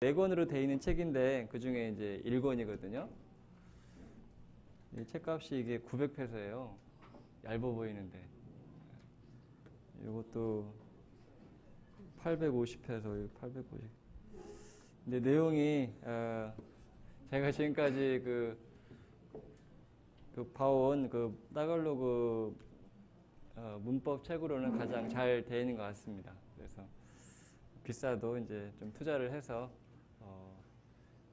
4권으로 되어 있는 책인데 그 중에 이제 1권이거든요. 이 책값이 이게 900페소예요. 얇아 보이는데. 이것도 850페소, 850. 근데 내용이 제가 지금까지 봐온 따갈로그 문법 책으로는 가장 잘 되어 있는 것 같습니다. 그래서 비싸도 이제 좀 투자를 해서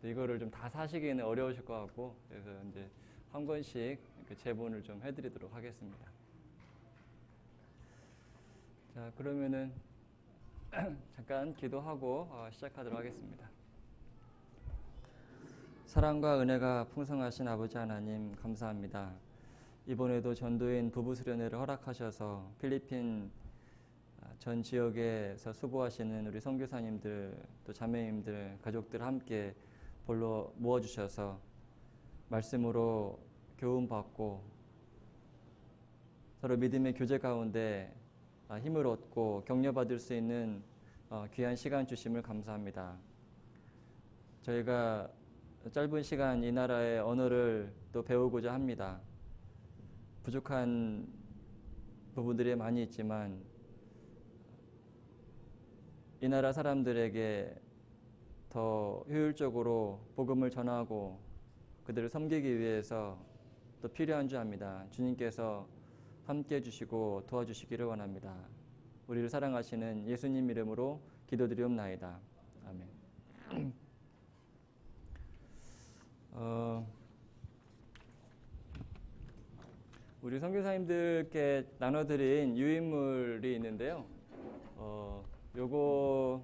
이거를 좀 다 사시기는 어려우실 것 같고, 그래서 이제 한 권씩 제본을 좀 해드리도록 하겠습니다. 자, 그러면은 잠깐 기도하고 시작하도록 하겠습니다. 사랑과 은혜가 풍성하신 아버지 하나님 감사합니다. 이번에도 전도인 부부수련회를 허락하셔서 필리핀 전 지역에서 수고하시는 우리 선교사님들 또 자매님들 가족들 함께 볼로 모아주셔서 말씀으로 교훈받고 서로 믿음의 교제 가운데 힘을 얻고 격려받을 수 있는 귀한 시간 주심을 감사합니다. 저희가 짧은 시간 이 나라의 언어를 또 배우고자 합니다. 부족한 부분들이 많이 있지만 이 나라 사람들에게 더 효율적으로 복음을 전하고 그들을 섬기기 위해서 또 필요한 줄 압니다. 주님께서 함께 해주시고 도와주시기를 원합니다. 우리를 사랑하시는 예수님 이름으로 기도드리옵나이다. 아멘. 우리 선교사님들께 나눠드린 유인물이 있는데요. 요거는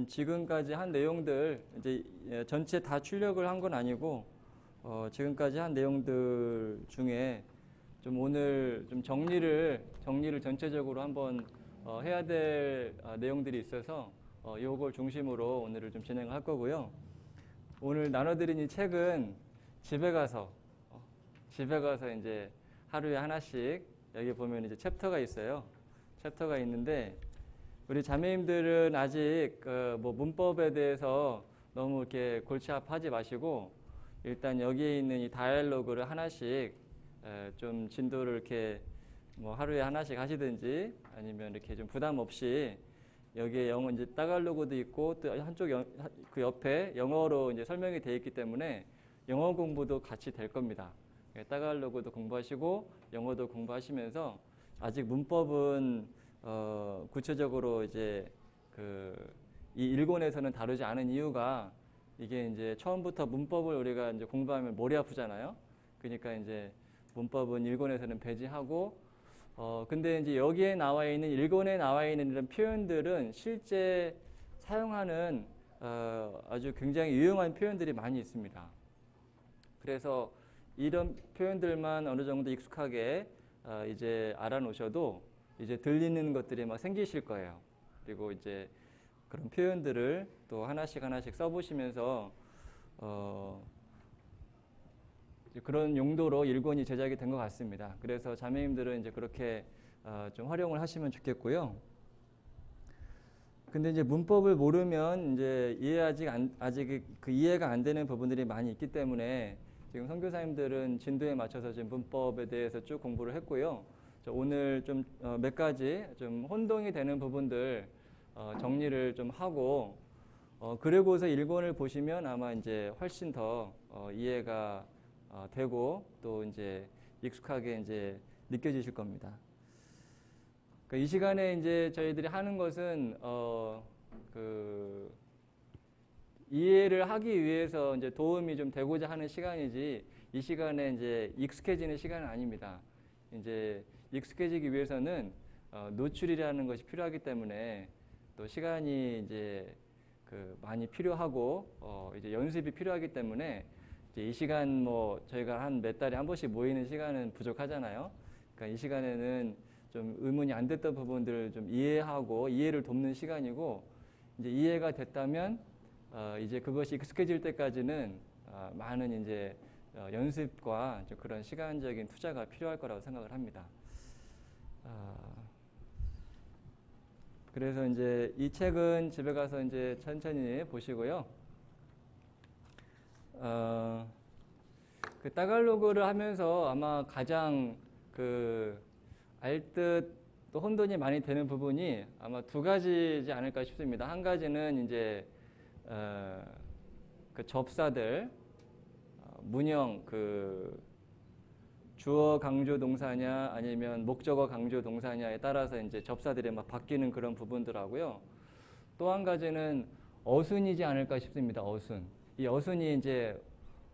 지금까지 한 내용들, 이제 전체 다 출력을 한 건 아니고, 지금까지 한 내용들 중에 좀 오늘 좀 정리를 전체적으로 한번 해야 될 내용들이 있어서 요걸 중심으로 오늘을 좀 진행을 할 거고요. 오늘 나눠드린 이 책은 집에 가서 이제 하루에 하나씩 여기 보면 이제 챕터가 있어요. 챕터가 있는데 우리 자매님들은 아직 뭐 문법에 대해서 너무 이렇게 골치 아파하지 마시고 일단 여기에 있는 이 다이얼로그를 하나씩 좀 진도를 이렇게 뭐 하루에 하나씩 하시든지 아니면 이렇게 좀 부담 없이 여기에 영어 이제 따갈로그도 있고 또 한쪽 그 옆에 영어로 이제 설명이 되어 있기 때문에 영어 공부도 같이 될 겁니다. 따갈로그도 공부하시고 영어도 공부하시면서 아직 문법은 구체적으로 이제 이 1권에서는 다루지 않은 이유가 이게 이제 처음부터 문법을 우리가 이제 공부하면 머리 아프잖아요. 그러니까 이제 문법은 1권에서는 배제하고 근데 이제 여기에 나와 있는 1권에 나와 있는 이런 표현들은 실제 사용하는 아주 굉장히 유용한 표현들이 많이 있습니다. 그래서 이런 표현들만 어느 정도 익숙하게 이제 알아놓으셔도 이제 들리는 것들이 막 생기실 거예요. 그리고 이제 그런 표현들을 또 하나씩 써보시면서 그런 용도로 1권이 제작이 된 것 같습니다. 그래서 자매님들은 이제 그렇게 좀 활용을 하시면 좋겠고요. 근데 이제 문법을 모르면 이제 아직 그 이해가 안 되는 부분들이 많이 있기 때문에 지금 선교사님들은 진도에 맞춰서 지금 문법에 대해서 쭉 공부를 했고요. 오늘 좀 몇 가지 좀 혼동이 되는 부분들 정리를 좀 하고 그리고서 1권을 보시면 아마 이제 훨씬 더 이해가 되고 또 이제 익숙하게 이제 느껴지실 겁니다. 이 시간에 이제 저희들이 하는 것은 이해를 하기 위해서 이제 도움이 좀 되고자 하는 시간이지 이 시간에 이제 익숙해지는 시간은 아닙니다. 이제 익숙해지기 위해서는 노출이라는 것이 필요하기 때문에 또 시간이 이제 많이 필요하고 이제 연습이 필요하기 때문에 이제 이 시간 뭐 저희가 한 몇 달에 한 번씩 모이는 시간은 부족하잖아요. 그러니까 이 시간에는 좀 의문이 안 됐던 부분들을 좀 이해하고 이해를 돕는 시간이고 이제 이해가 됐다면 이제 그것이 익숙해질 때까지는 많은 이제 연습과 그런 시간적인 투자가 필요할 거라고 생각을 합니다. 그래서 이제 이 책은 집에 가서 이제 천천히 보시고요. 그 따갈로그를 하면서 아마 가장 그 알듯 또 혼돈이 많이 되는 부분이 아마 두 가지지 않을까 싶습니다. 한 가지는 이제 그 접사들 문형 그 주어 강조 동사냐 아니면 목적어 강조 동사냐에 따라서 이제 접사들이 막 바뀌는 그런 부분들하고요. 또 한 가지는 어순이지 않을까 싶습니다. 어순. 이 어순이 이제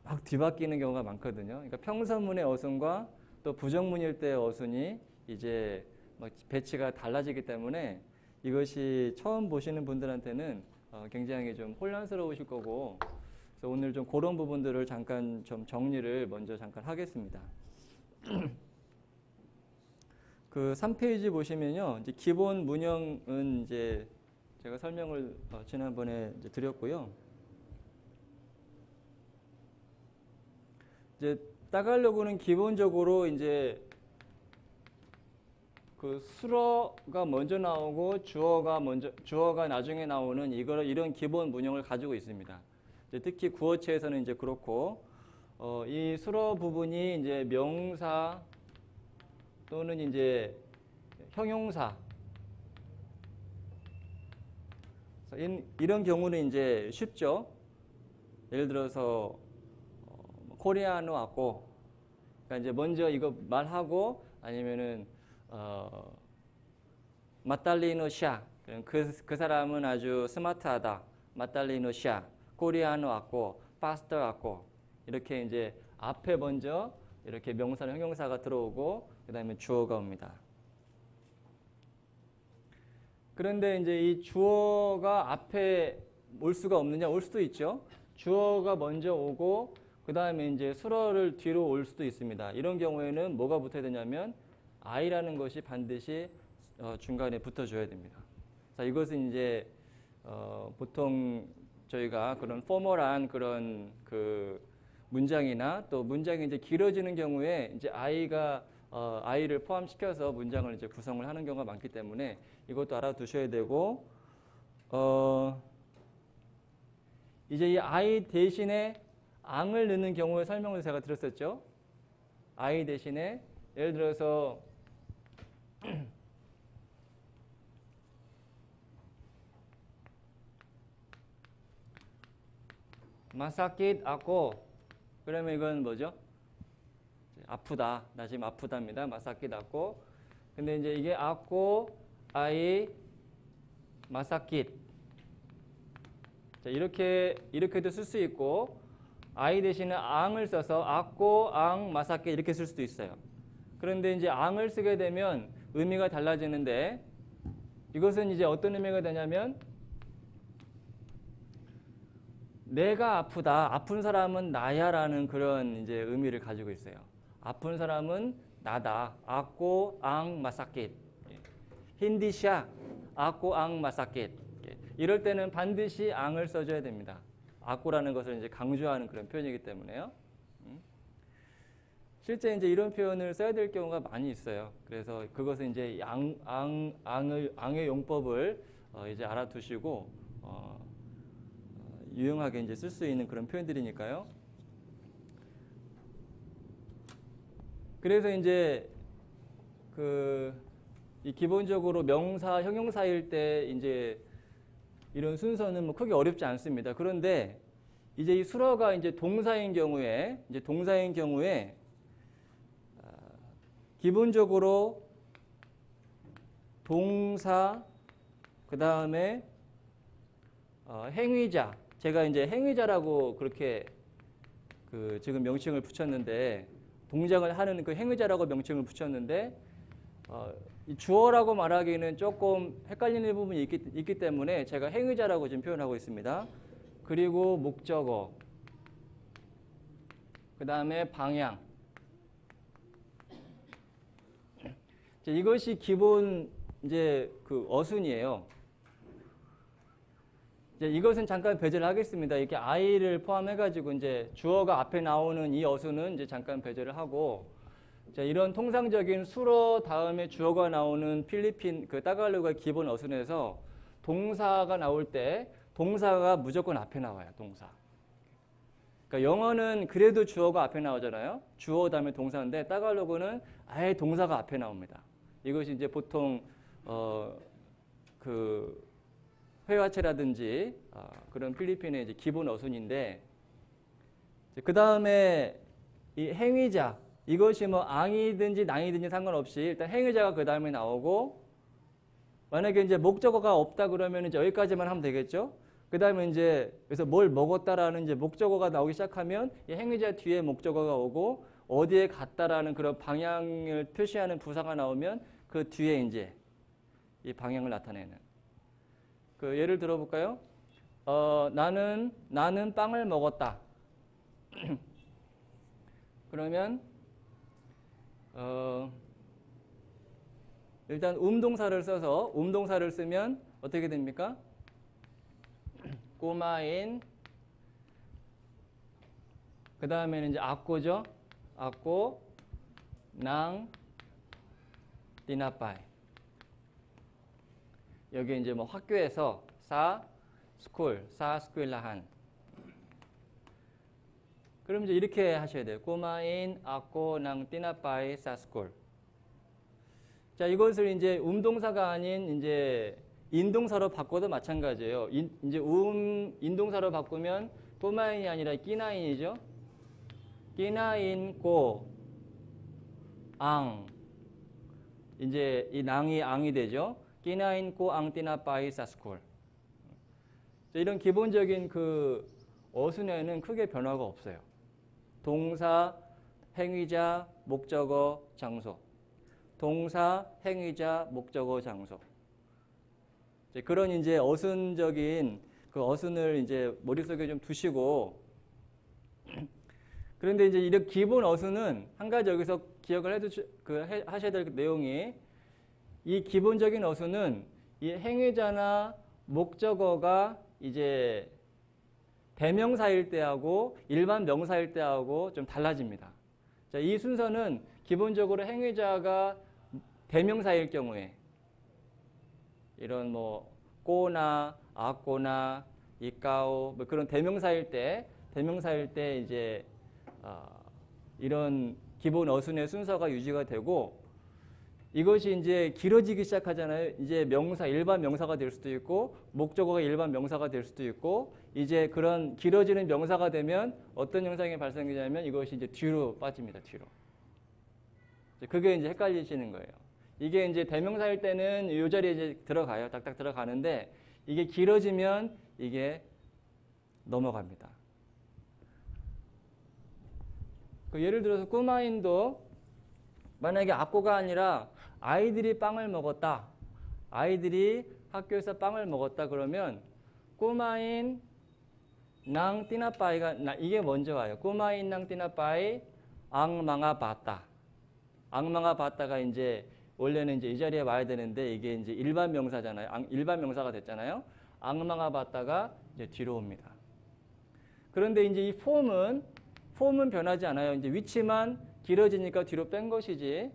막 뒤바뀌는 경우가 많거든요. 그러니까 평서문의 어순과 또 부정문일 때의 어순이 이제 막 배치가 달라지기 때문에 이것이 처음 보시는 분들한테는 굉장히 좀 혼란스러우실 거고, 그래서 오늘 좀 그런 부분들을 잠깐 좀 정리를 먼저 잠깐 하겠습니다. 그 3페이지 보시면요, 이제 기본 문형은 이제 제가 설명을 지난번에 이제 드렸고요. 이제 따갈로그는 기본적으로 이제 그 수어가 먼저 나오고 주어가 나중에 나오는 이런 기본 문형을 가지고 있습니다. 이제 특히 구어체에서는 이제 그렇고, 이 수어 부분이 이제 명사 또는 이제 형용사, 이런 경우는 이제 쉽죠. 예를 들어서 코리아노 왔고, 그러니까 이제 먼저 이거 말하고 아니면은 마탈리노 샤, 그 사람은 아주 스마트하다. 마탈리노 샤, 코리아노 왔고, 파스터 왔고, 이렇게 이제 앞에 먼저 이렇게 명사나 형용사가 들어오고 그 다음에 주어가 옵니다. 그런데 이제 이 주어가 앞에 올 수가 없느냐? 올 수도 있죠. 주어가 먼저 오고 그 다음에 이제 수어를 뒤로 올 수도 있습니다. 이런 경우에는 뭐가 붙어야 되냐면 I라는 것이 반드시 중간에 붙어줘야 됩니다. 자, 이것은 이제 보통 저희가 그런 포멀한 그런 그 문장이나 또 문장이 이제 길어지는 경우에 이제 I를 포함시켜서 문장을 이제 구성을 하는 경우가 많기 때문에 이것도 알아두셔야 되고, 이제 이 I 대신에 앙을 넣는 경우의 설명을 제가 드렸었죠. I 대신에 예를 들어서 마사킷 아고, 그러면 이건 뭐죠? 아프다. 나 지금 아프답니다. 마사킷 아고. 근데 이제 이게 아고 아이 마사킷. 자, 이렇게도 쓸 수 있고, 아이 대신에 앙을 써서 아고 앙 마사킷 이렇게 쓸 수도 있어요. 그런데 이제 앙을 쓰게 되면 의미가 달라지는데, 이것은 이제 어떤 의미가 되냐면 내가 아프다, 아픈 사람은 나야라는 그런 이제 의미를 가지고 있어요. 아픈 사람은 나다. 아고 앙 마사킷. 힌디샤 아고 앙 마사킷. 이럴 때는 반드시 앙을 써줘야 됩니다. 아고라는 것을 이제 강조하는 그런 표현이기 때문에요. 실제 이제 이런 표현을 써야 될 경우가 많이 있어요. 그래서 그것은 이제 앙의 용법을 이제 알아두시고 유용하게 이제 쓸 수 있는 그런 표현들이니까요. 그래서 이제 이 기본적으로 명사, 형용사일 때 이제 이런 순서는 뭐 크게 어렵지 않습니다. 그런데 이제 이 수어가 이제 동사인 경우에 기본적으로 동사 그 다음에 행위자, 제가 이제 행위자라고 그렇게 지금 명칭을 붙였는데, 동작을 하는 그 행위자라고 명칭을 붙였는데, 이 주어라고 말하기는 조금 헷갈리는 부분이 있기 때문에 제가 행위자라고 지금 표현하고 있습니다. 그리고 목적어, 그 다음에 방향. 이것이 기본 이제 그 어순이에요. 이제 이것은 잠깐 배제를 하겠습니다. 이렇게 I를 포함해가지고 이제 주어가 앞에 나오는 이 어순은 이제 잠깐 배제를 하고, 자, 이런 통상적인 수로 다음에 주어가 나오는 필리핀 그 따갈로그의 기본 어순에서 동사가 나올 때 동사가 무조건 앞에 나와요. 동사. 그러니까 영어는 그래도 주어가 앞에 나오잖아요. 주어 다음에 동사인데 따갈로그는 아예 동사가 앞에 나옵니다. 이것이 이제 보통 그 회화체라든지 그런 필리핀의 이제 기본 어순인데, 그 다음에 이 행위자, 이것이 뭐 앙이든지 낭이든지 상관없이 일단 행위자가 그 다음에 나오고, 만약에 이제 목적어가 없다 그러면 이제 여기까지만 하면 되겠죠. 그 다음에 이제 그래서 뭘 먹었다라는 이제 목적어가 나오기 시작하면 이 행위자 뒤에 목적어가 오고, 어디에 갔다라는 그런 방향을 표시하는 부사가 나오면 그 뒤에 이제 이 방향을 나타내는. 그 예를 들어볼까요? 나는 빵을 먹었다. 그러면 일단 음동사를 써서 음동사를 쓰면 어떻게 됩니까? 꼬마인, 그 다음에는 이제 악고죠. 악고, 낭, 띠나빠이. 여기 이제 뭐 학교에서 스쿨라한. 그럼 이제 이렇게 하셔야 돼요. 꼬마인, 악고, 낭, 띠나빠이, 스쿨. 자, 이것을 이제 음동사가 아닌 이제 인동사로 바꿔도 마찬가지예요. 이제 인동사로 바꾸면 꼬마인이 아니라 끼나인이죠. 끼나인 꼬 앙. 이제 이 낭이 앙이 되죠. 끼나인 꼬 앙 띠나빠이 사스쿨. 이런 기본적인 그 어순에는 크게 변화가 없어요. 동사, 행위자, 목적어, 장소. 동사, 행위자, 목적어, 장소. 그런 이제 어순적인 그 어순을 이제 머릿속에 좀 두시고, 그런데 이제 이런 기본 어순은 한 가지 여기서 기억을 하셔야 될 내용이, 이 기본적인 어순은 이 행위자나 목적어가 이제 대명사일 때하고 일반 명사일 때하고 좀 달라집니다. 자, 이 순서는 기본적으로 행위자가 대명사일 경우에 이런 뭐 꼬나 아꼬나 이까오 뭐 그런 대명사일 때 이제 이런 기본 어순의 순서가 유지가 되고, 이것이 이제 길어지기 시작하잖아요. 이제 명사, 일반 명사가 될 수도 있고, 목적어가 일반 명사가 될 수도 있고, 이제 그런 길어지는 명사가 되면 어떤 현상이 발생되냐면 이것이 이제 뒤로 빠집니다. 뒤로. 그게 이제 헷갈리시는 거예요. 이게 이제 대명사일 때는 이 자리에 이제 들어가요. 딱딱 들어가는데, 이게 길어지면 이게 넘어갑니다. 예를 들어서 꼬마인도 만약에 악고가 아니라 아이들이 빵을 먹었다. 아이들이 학교에서 빵을 먹었다 그러면 꼬마인 낭 띠나빠이가 이게 먼저 와요. 꼬마인 낭 띠나빠이 앙망아 봤다. 앙망아 봤다가 이제 원래는 이제 이 자리에 와야 되는데 이게 이제 일반 명사잖아요. 일반 명사가 됐잖아요. 앙망아 봤다가 이제 뒤로 옵니다. 그런데 이제 이 폼은 변하지 않아요. 이제 위치만 길어지니까 뒤로 뺀 것이지.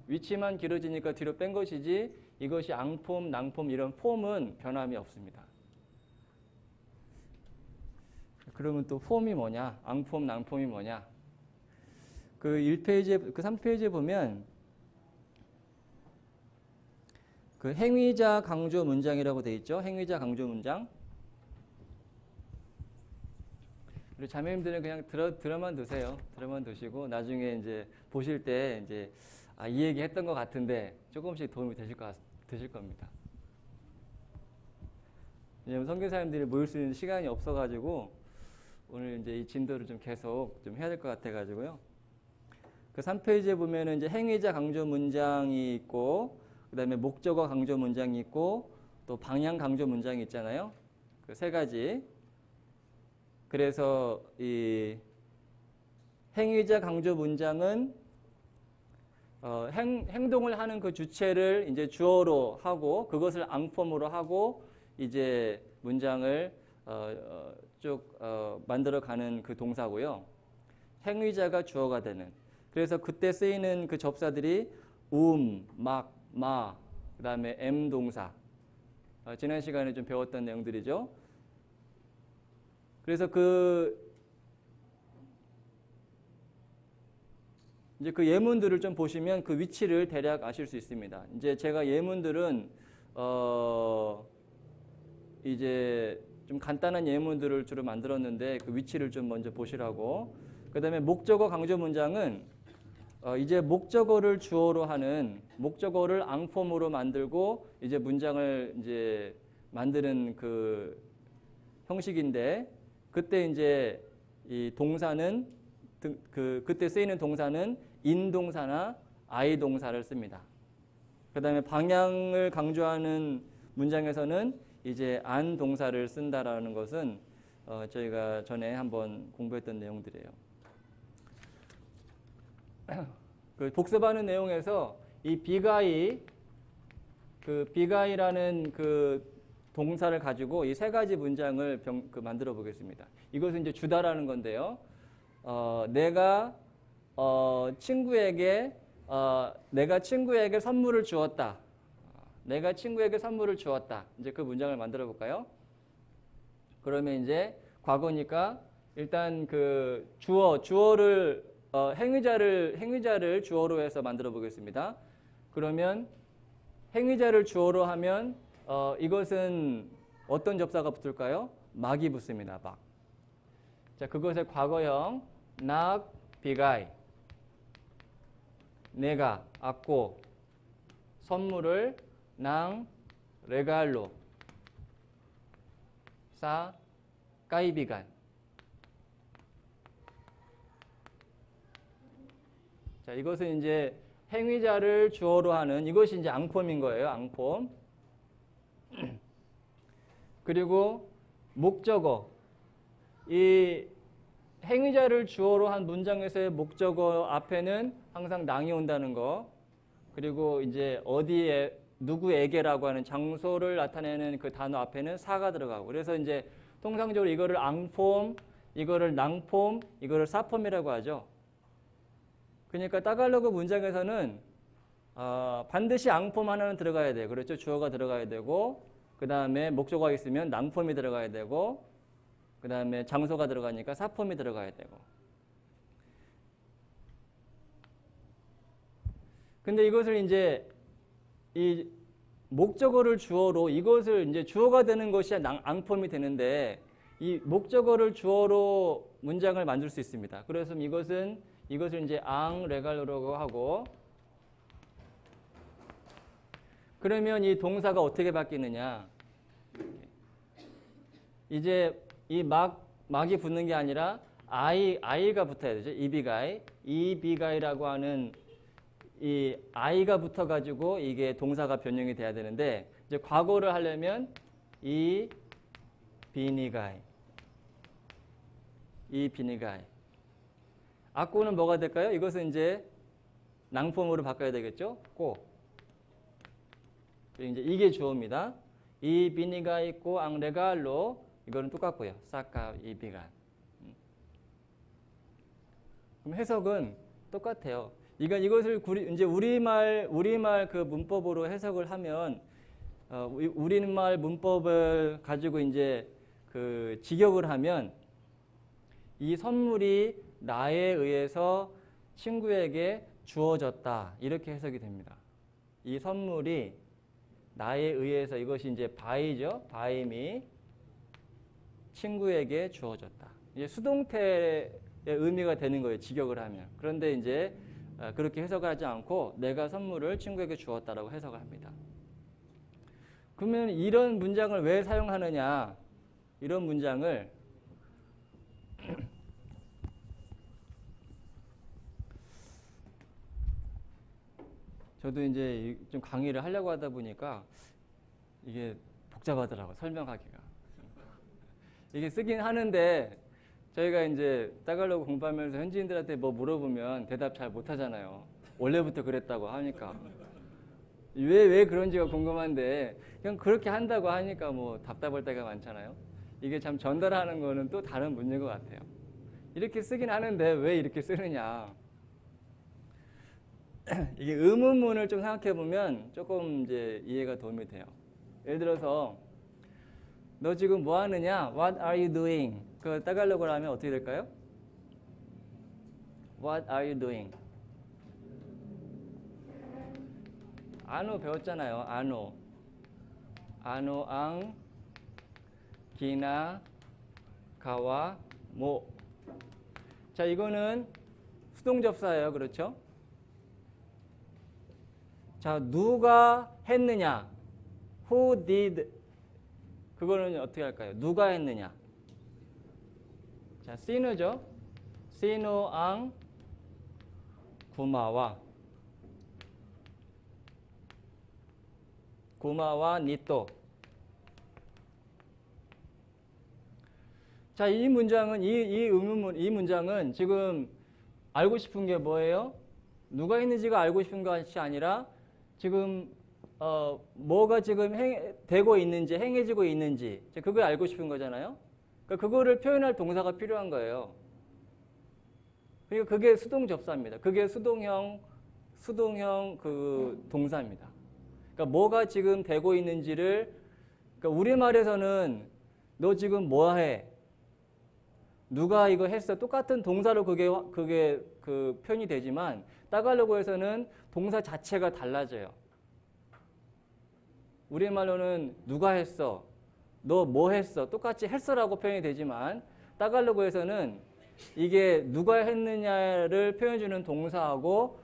위치만 길어지니까 뒤로 뺀 것이지. 이것이 앙폼, 낭폼 이런 폼은 변함이 없습니다. 그러면 또 폼이 뭐냐? 앙폼, 낭폼이 뭐냐? 그 1페이지에, 그 3페이지에 보면 그 행위자 강조 문장이라고 돼 있죠. 행위자 강조 문장. 우리 자매님들은 그냥 들어만 두세요. 들어만 두시고 나중에 이제 보실 때 이제 이 얘기 했던 것 같은데 조금씩 도움이 되실 겁니다. 왜냐면 선교사님들이 모일 수 있는 시간이 없어가지고 오늘 이제 이 진도를 좀 계속 좀 해야 될 것 같아가지고요. 그 3페이지에 보면은 이제 행위자 강조 문장이 있고, 그 다음에 목적어 강조 문장이 있고, 또 방향 강조 문장이 있잖아요. 그 세 가지. 그래서 이 행위자 강조 문장은 행동을 하는 그 주체를 이제 주어로 하고 그것을 앙폼으로 하고 이제 문장을 쭉 만들어가는 그 동사고요. 행위자가 주어가 되는. 그래서 그때 쓰이는 그 접사들이 막, 마, 그 다음에 동사. 지난 시간에 좀 배웠던 내용들이죠. 그래서 이제 그 예문들을 좀 보시면 그 위치를 대략 아실 수 있습니다. 이제 제가 예문들은 이제 좀 간단한 예문들을 주로 만들었는데 그 위치를 좀 먼저 보시라고. 그다음에 목적어 강조 문장은 이제 목적어를 주어로 하는 목적어를 앙폼으로 만들고 이제 문장을 이제 만드는 그 형식인데 그때 이제 이 동사는 그때 쓰이는 동사는 인동사나 아이동사를 씁니다. 그다음에 방향을 강조하는 문장에서는 이제 안 동사를 쓴다라는 것은 저희가 전에 한번 공부했던 내용들이에요. 그 복습하는 내용에서 이 비가이라는 그 동사를 가지고 이 세 가지 문장을 만들어 보겠습니다. 이것은 이제 주다라는 건데요. 내가 친구에게 선물을 주었다. 내가 친구에게 선물을 주었다. 이제 그 문장을 만들어 볼까요? 그러면 이제 과거니까 일단 그 주어를 행위자를 주어로 해서 만들어 보겠습니다. 그러면 행위자를 주어로 하면 이것은 어떤 접사가 붙을까요? 막이 붙습니다. 막. 자, 그것의 과거형 낙 비가이. 내가 악고 선물을 낭 레갈로 사 까이비간. 자, 이것은 이제 행위자를 주어로 하는 이것이 이제 앙폼인 거예요. 앙폼. 그리고 목적어. 이 행위자를 주어로 한 문장에서의 목적어 앞에는 항상 낭이 온다는 거. 그리고 이제 어디에 누구에게라고 하는 장소를 나타내는 그 단어 앞에는 사가 들어가고. 그래서 이제 통상적으로 이거를 앙폼, 이거를 낭폼, 이거를 사폼이라고 하죠. 그러니까 따갈로그 문장에서는 반드시 앙폼 하나는 들어가야 돼요. 그렇죠? 주어가 들어가야 되고 그 다음에 목적어가 있으면 낭폼이 들어가야 되고 그 다음에 장소가 들어가니까 사폼이 들어가야 되고. 근데 이것을 이제 이 목적어를 주어로 이것을 이제 주어가 되는 것이 앙폼이 되는데 이 목적어를 주어로 문장을 만들 수 있습니다. 그래서 이것을 이제 앙 레갈로라고 하고 그러면 이 동사가 어떻게 바뀌느냐? 이제 이 막이 붙는 게 아니라 아이가 붙어야 되죠. 이비가이라고 하는 이 아이가 붙어가지고 이게 동사가 변형이 돼야 되는데 이제 과거를 하려면 이 비니가이. 악고는 뭐가 될까요? 이것은 이제 낭폼으로 바꿔야 되겠죠. 이제 이게 주어입니다. 이 비니가 있고 앙레갈로 이거는 똑같고요. 사카 이비간. 그럼 해석은 똑같아요. 이것을 이제 우리말 그 문법으로 해석을 하면 우리말 문법을 가지고 이제 그 직역을 하면 이 선물이 나에 의해서 친구에게 주어졌다. 이렇게 해석이 됩니다. 이 선물이 나에 의해서 이것이 이제 바이죠. 바임이 친구에게 주어졌다. 이제 수동태의 의미가 되는 거예요. 직역을 하면. 그런데 이제 그렇게 해석하지 않고 내가 선물을 친구에게 주었다라고 해석을 합니다. 그러면 이런 문장을 왜 사용하느냐? 이런 문장을 저도 이제 좀 강의를 하려고 하다 보니까 이게 복잡하더라고요. 설명하기가. 이게 쓰긴 하는데 저희가 이제 따갈로그 공부하면서 현지인들한테 뭐 물어보면 대답 잘 못하잖아요. 원래부터 그랬다고 하니까. 왜 그런지가 궁금한데 그냥 그렇게 한다고 하니까 뭐 답답할 때가 많잖아요. 이게 참 전달하는 거는 또 다른 문제인 것 같아요. 이렇게 쓰긴 하는데 왜 이렇게 쓰느냐. 이게 의문문을 좀 생각해 보면 조금 이제 이해가 도움이 돼요. 예를 들어서 너 지금 뭐 하느냐? What are you doing? 그 따갈로그로 하면 어떻게 될까요? What are you doing? 아노 배웠잖아요. 아노. 아노 앙 기나 가와 모. 자, 이거는 수동접사예요. 그렇죠? 자, 누가 했느냐? Who did? 그거는 어떻게 할까요? 누가 했느냐? 자, 시노죠? 시노 앙 구마와 구마와 니또. 자, 이 문장은 이 문장은 지금 알고 싶은 게 뭐예요? 누가 했는지가 알고 싶은 것이 아니라 지금 뭐가 지금 되고 있는지 행해지고 있는지 그걸 알고 싶은 거잖아요. 그러니까 그거를 표현할 동사가 필요한 거예요. 그러니까 그게 수동 접사입니다. 그게 수동형 그 동사입니다. 그러니까 뭐가 지금 되고 있는지를 그러니까 우리말에서는 너 지금 뭐 해? 누가 이거 했어? 똑같은 동사로 그게 그 표현이 되지만 따갈로그에서는 동사 자체가 달라져요. 우리말로는 누가 했어? 너 뭐 했어? 똑같이 했어라고 표현이 되지만 따갈로그에서는 이게 누가 했느냐를 표현해주는 동사하고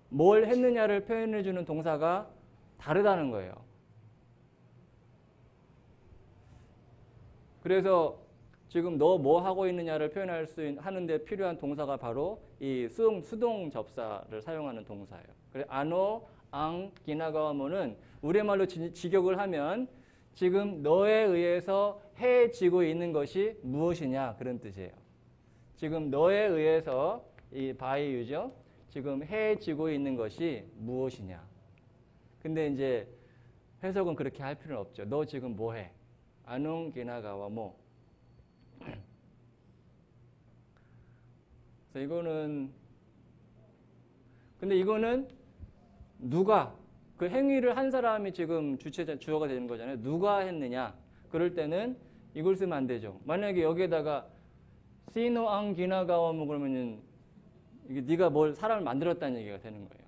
뭘 했느냐를 표현해주는 동사가 다르다는 거예요. 그래서 지금 너 뭐 하고 있느냐를 표현할 수 하는데 필요한 동사가 바로 이 수동 접사를 사용하는 동사예요. 그래서 아노, 앙, 기나가와모는 우리말로 직역을 하면 지금 너에 의해서 해지고 있는 것이 무엇이냐 그런 뜻이에요. 지금 너에 의해서 이 바이유죠. 지금 해지고 있는 것이 무엇이냐. 근데 이제 해석은 그렇게 할 필요는 없죠. 너 지금 뭐 해? 아농 기나가와모. 그래서 근데 이거는 누가 그 행위를 한 사람이 지금 주어가 되는 거잖아요. 누가 했느냐? 그럴 때는 이걸 쓰면 안 되죠. 만약에 여기에다가 시노 앙 기나가와모 그러면은 이게 네가 뭘 사람을 만들었다는 얘기가 되는 거예요.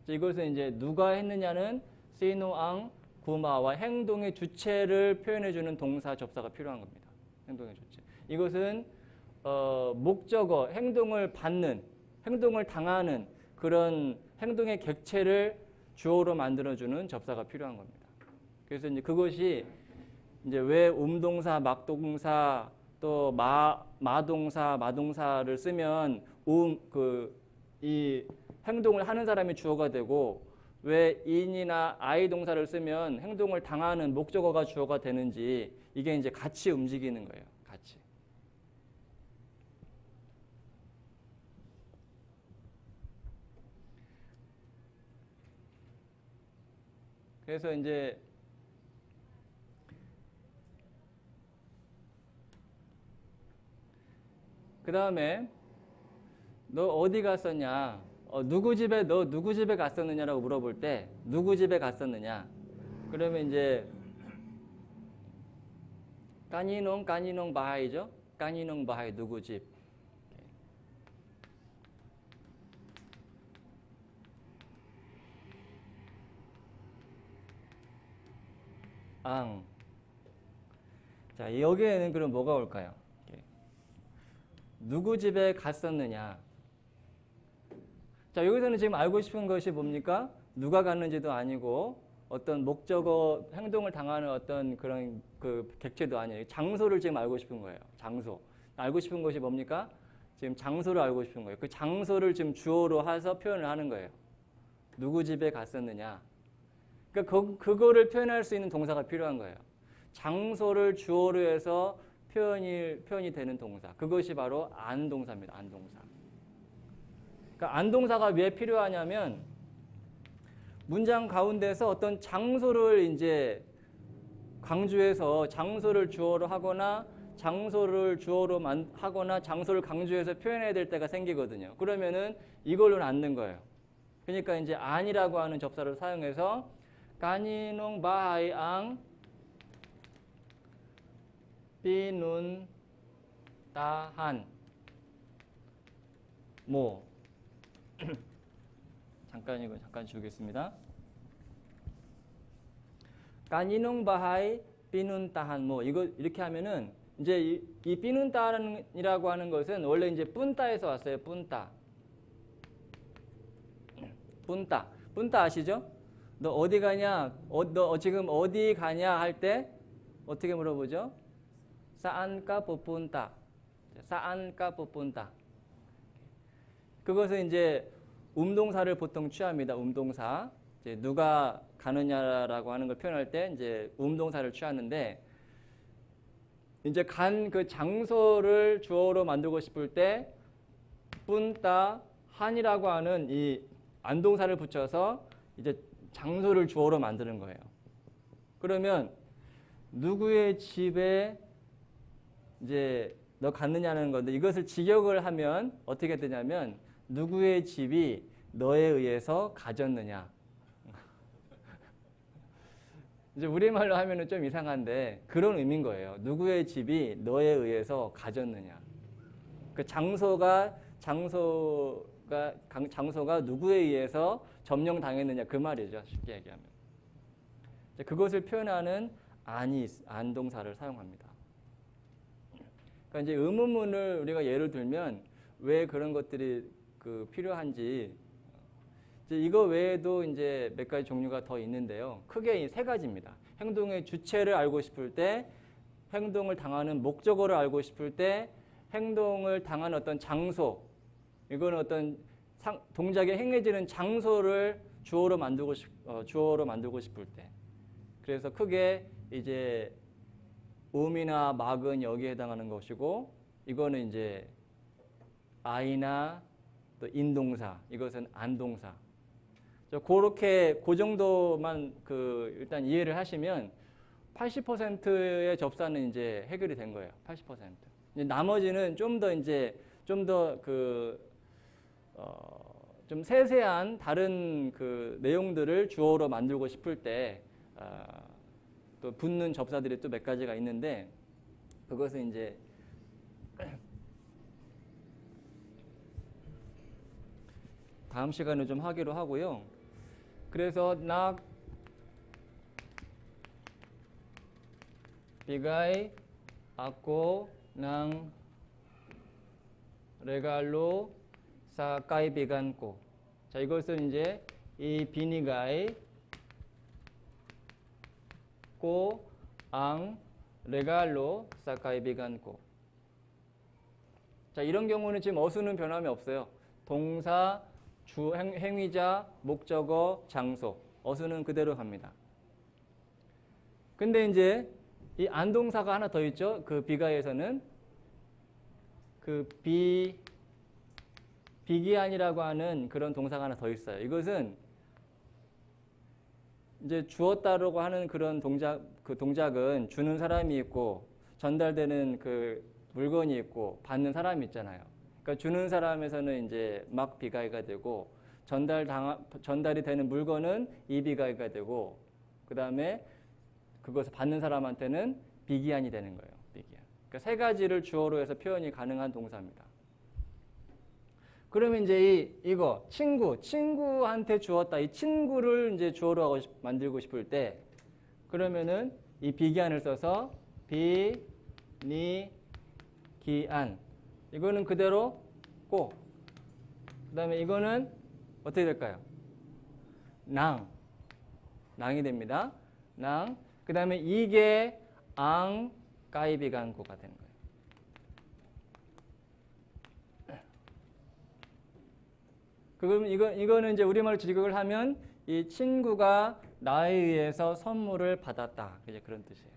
이것은 이제 누가 했느냐는 시노 앙 구마와 행동의 주체를 표현해주는 동사 접사가 필요한 겁니다. 행동의 주체. 이것은 목적어, 행동을 받는, 행동을 당하는 그런 행동의 객체를 주어로 만들어주는 접사가 필요한 겁니다. 그래서 이제 그것이 이제 왜 음동사, 막동사, 또 마동사, 마동사를 쓰면 이 행동을 하는 사람이 주어가 되고 왜 in이나 I 동사를 쓰면 행동을 당하는 목적어가 주어가 되는지 이게 이제 같이 움직이는 거예요. 같이. 그래서 이제 그 다음에 너 어디 갔었냐? 누구 집에 갔었느냐라고 물어볼 때 누구 집에 갔었느냐? 그러면 이제 까니농 바하이죠? 까니농 바하이 누구 집? 앙. 자, 여기에는 그럼 뭐가 올까요? 누구 집에 갔었느냐? 자, 여기서는 지금 알고 싶은 것이 뭡니까? 누가 갔는지도 아니고 어떤 목적어, 행동을 당하는 어떤 그런 그 객체도 아니에요. 장소를 지금 알고 싶은 거예요. 장소. 알고 싶은 것이 뭡니까? 지금 장소를 알고 싶은 거예요. 그 장소를 지금 주어로 해서 표현을 하는 거예요. 누구 집에 갔었느냐? 그러니까 그거를 표현할 수 있는 동사가 필요한 거예요. 장소를 주어로 해서 표현이 되는 동사. 그것이 바로 안동사입니다. 안동사. 그러니까 안동사가 왜 필요하냐면 문장 가운데서 어떤 장소를 이제 강조해서 장소를 주어로 하거나 장소를 주어로 하거나 장소를 강조해서 표현해야 될 때가 생기거든요. 그러면은 이걸로 앉는 거예요. 그러니까 이제 안이라고 하는 접사를 사용해서 까니농 바하이 앙 삐눈 따한 모 잠깐 이거 잠깐 지우겠습니다. 까니농 바하이 삐눈 따한 모 이거 이렇게 하면은 이제 이 삐눈 따이라고 하는 것은 원래 이제 뿐따에서 왔어요. 뿐따. 뿐따. 뿐따 아시죠? 너 어디 가냐? 너 지금 어디 가냐 할 때 어떻게 물어보죠? 사안까 뿌뿐따. 사안까 뿌뿐따. 그것은 이제 음동사를 보통 취합니다. 음동사. 이제 누가 가느냐라고 하는 걸 표현할 때 이제 음동사를 취하는데 이제 간 그 장소를 주어로 만들고 싶을 때 뿐따 한이라고 하는 이 안동사를 붙여서 이제 장소를 주어로 만드는 거예요. 그러면 누구의 집에 이제 너 갔느냐는 건데 이것을 직역을 하면 어떻게 되냐면 누구의 집이 너에 의해서 가졌느냐. 이제 우리말로 하면은 좀 이상한데 그런 의미인 거예요. 누구의 집이 너에 의해서 가졌느냐. 그 장소가 누구에 의해서 점령당했느냐 그 말이죠. 쉽게 얘기하면. 그것을 표현하는 안동사를 사용합니다. 그러니까 이제 의문문을 우리가 예를 들면 왜 그런 것들이 필요한지 이거 외에도 이제 몇 가지 종류가 더 있는데요. 크게 세 가지입니다. 행동의 주체를 알고 싶을 때, 행동을 당하는 목적어를 알고 싶을 때, 행동을 당하는 어떤 장소, 이거는 어떤 동작이 행해지는 장소를 주어로 만들고 싶을 때. 그래서 크게 이제 음이나 막은 여기에 해당하는 것이고, 이거는 이제 아이나 또 인동사, 이것은 안동사. 그렇게 그 정도만 일단 이해를 하시면 80%의 접사는 이제 해결이 된 거예요. 80%. 이제 나머지는 좀 세세한 다른 내용들을 주어로 만들고 싶을 때 또 붙는 접사들이 또 몇 가지가 있는데 그것은 이제 다음 시간에 좀 하기로 하고요. 그래서 낙 bigay ako ng regalo sa kaibigan ko. 자, 이것은 이제 이 binigay ko ang regalo sa kaibigan ko. 자, 이런 경우는 지금 어수는 변함이 없어요. 동사, 행위자, 목적어, 장소. 어수는 그대로 갑니다. 근데 이제 이 안동사가 하나 더 있죠. 그 비가에서는 비기한이라고 하는 그런 동사가 하나 더 있어요. 이것은 이제 주었다라고 하는 그런 동작은 주는 사람이 있고 전달되는 그 물건이 있고 받는 사람이 있잖아요. 그러니까 주는 사람에서는 이제 막 비가이가 되고 전달이 되는 물건은 이 비가이가 되고 그 다음에 그것을 받는 사람한테는 비기한이 되는 거예요. 비기한. 그러니까 세 가지를 주어로 해서 표현이 가능한 동사입니다. 그러면 이제 이거 친구한테 주었다. 이 친구를 이제 주어로 만들고 싶을 때 그러면은 이 비기한을 써서 기안. 이거는 그대로 꼭. 그 다음에 이거는 어떻게 될까요? 낭이 됩니다. 낭. 그 다음에 이게 까이비간고가 되는 거예요. 그럼 이거는 이제 우리말로 직역을 하면 이 친구가 나에 의해서 선물을 받았다. 이제 그런 뜻이에요.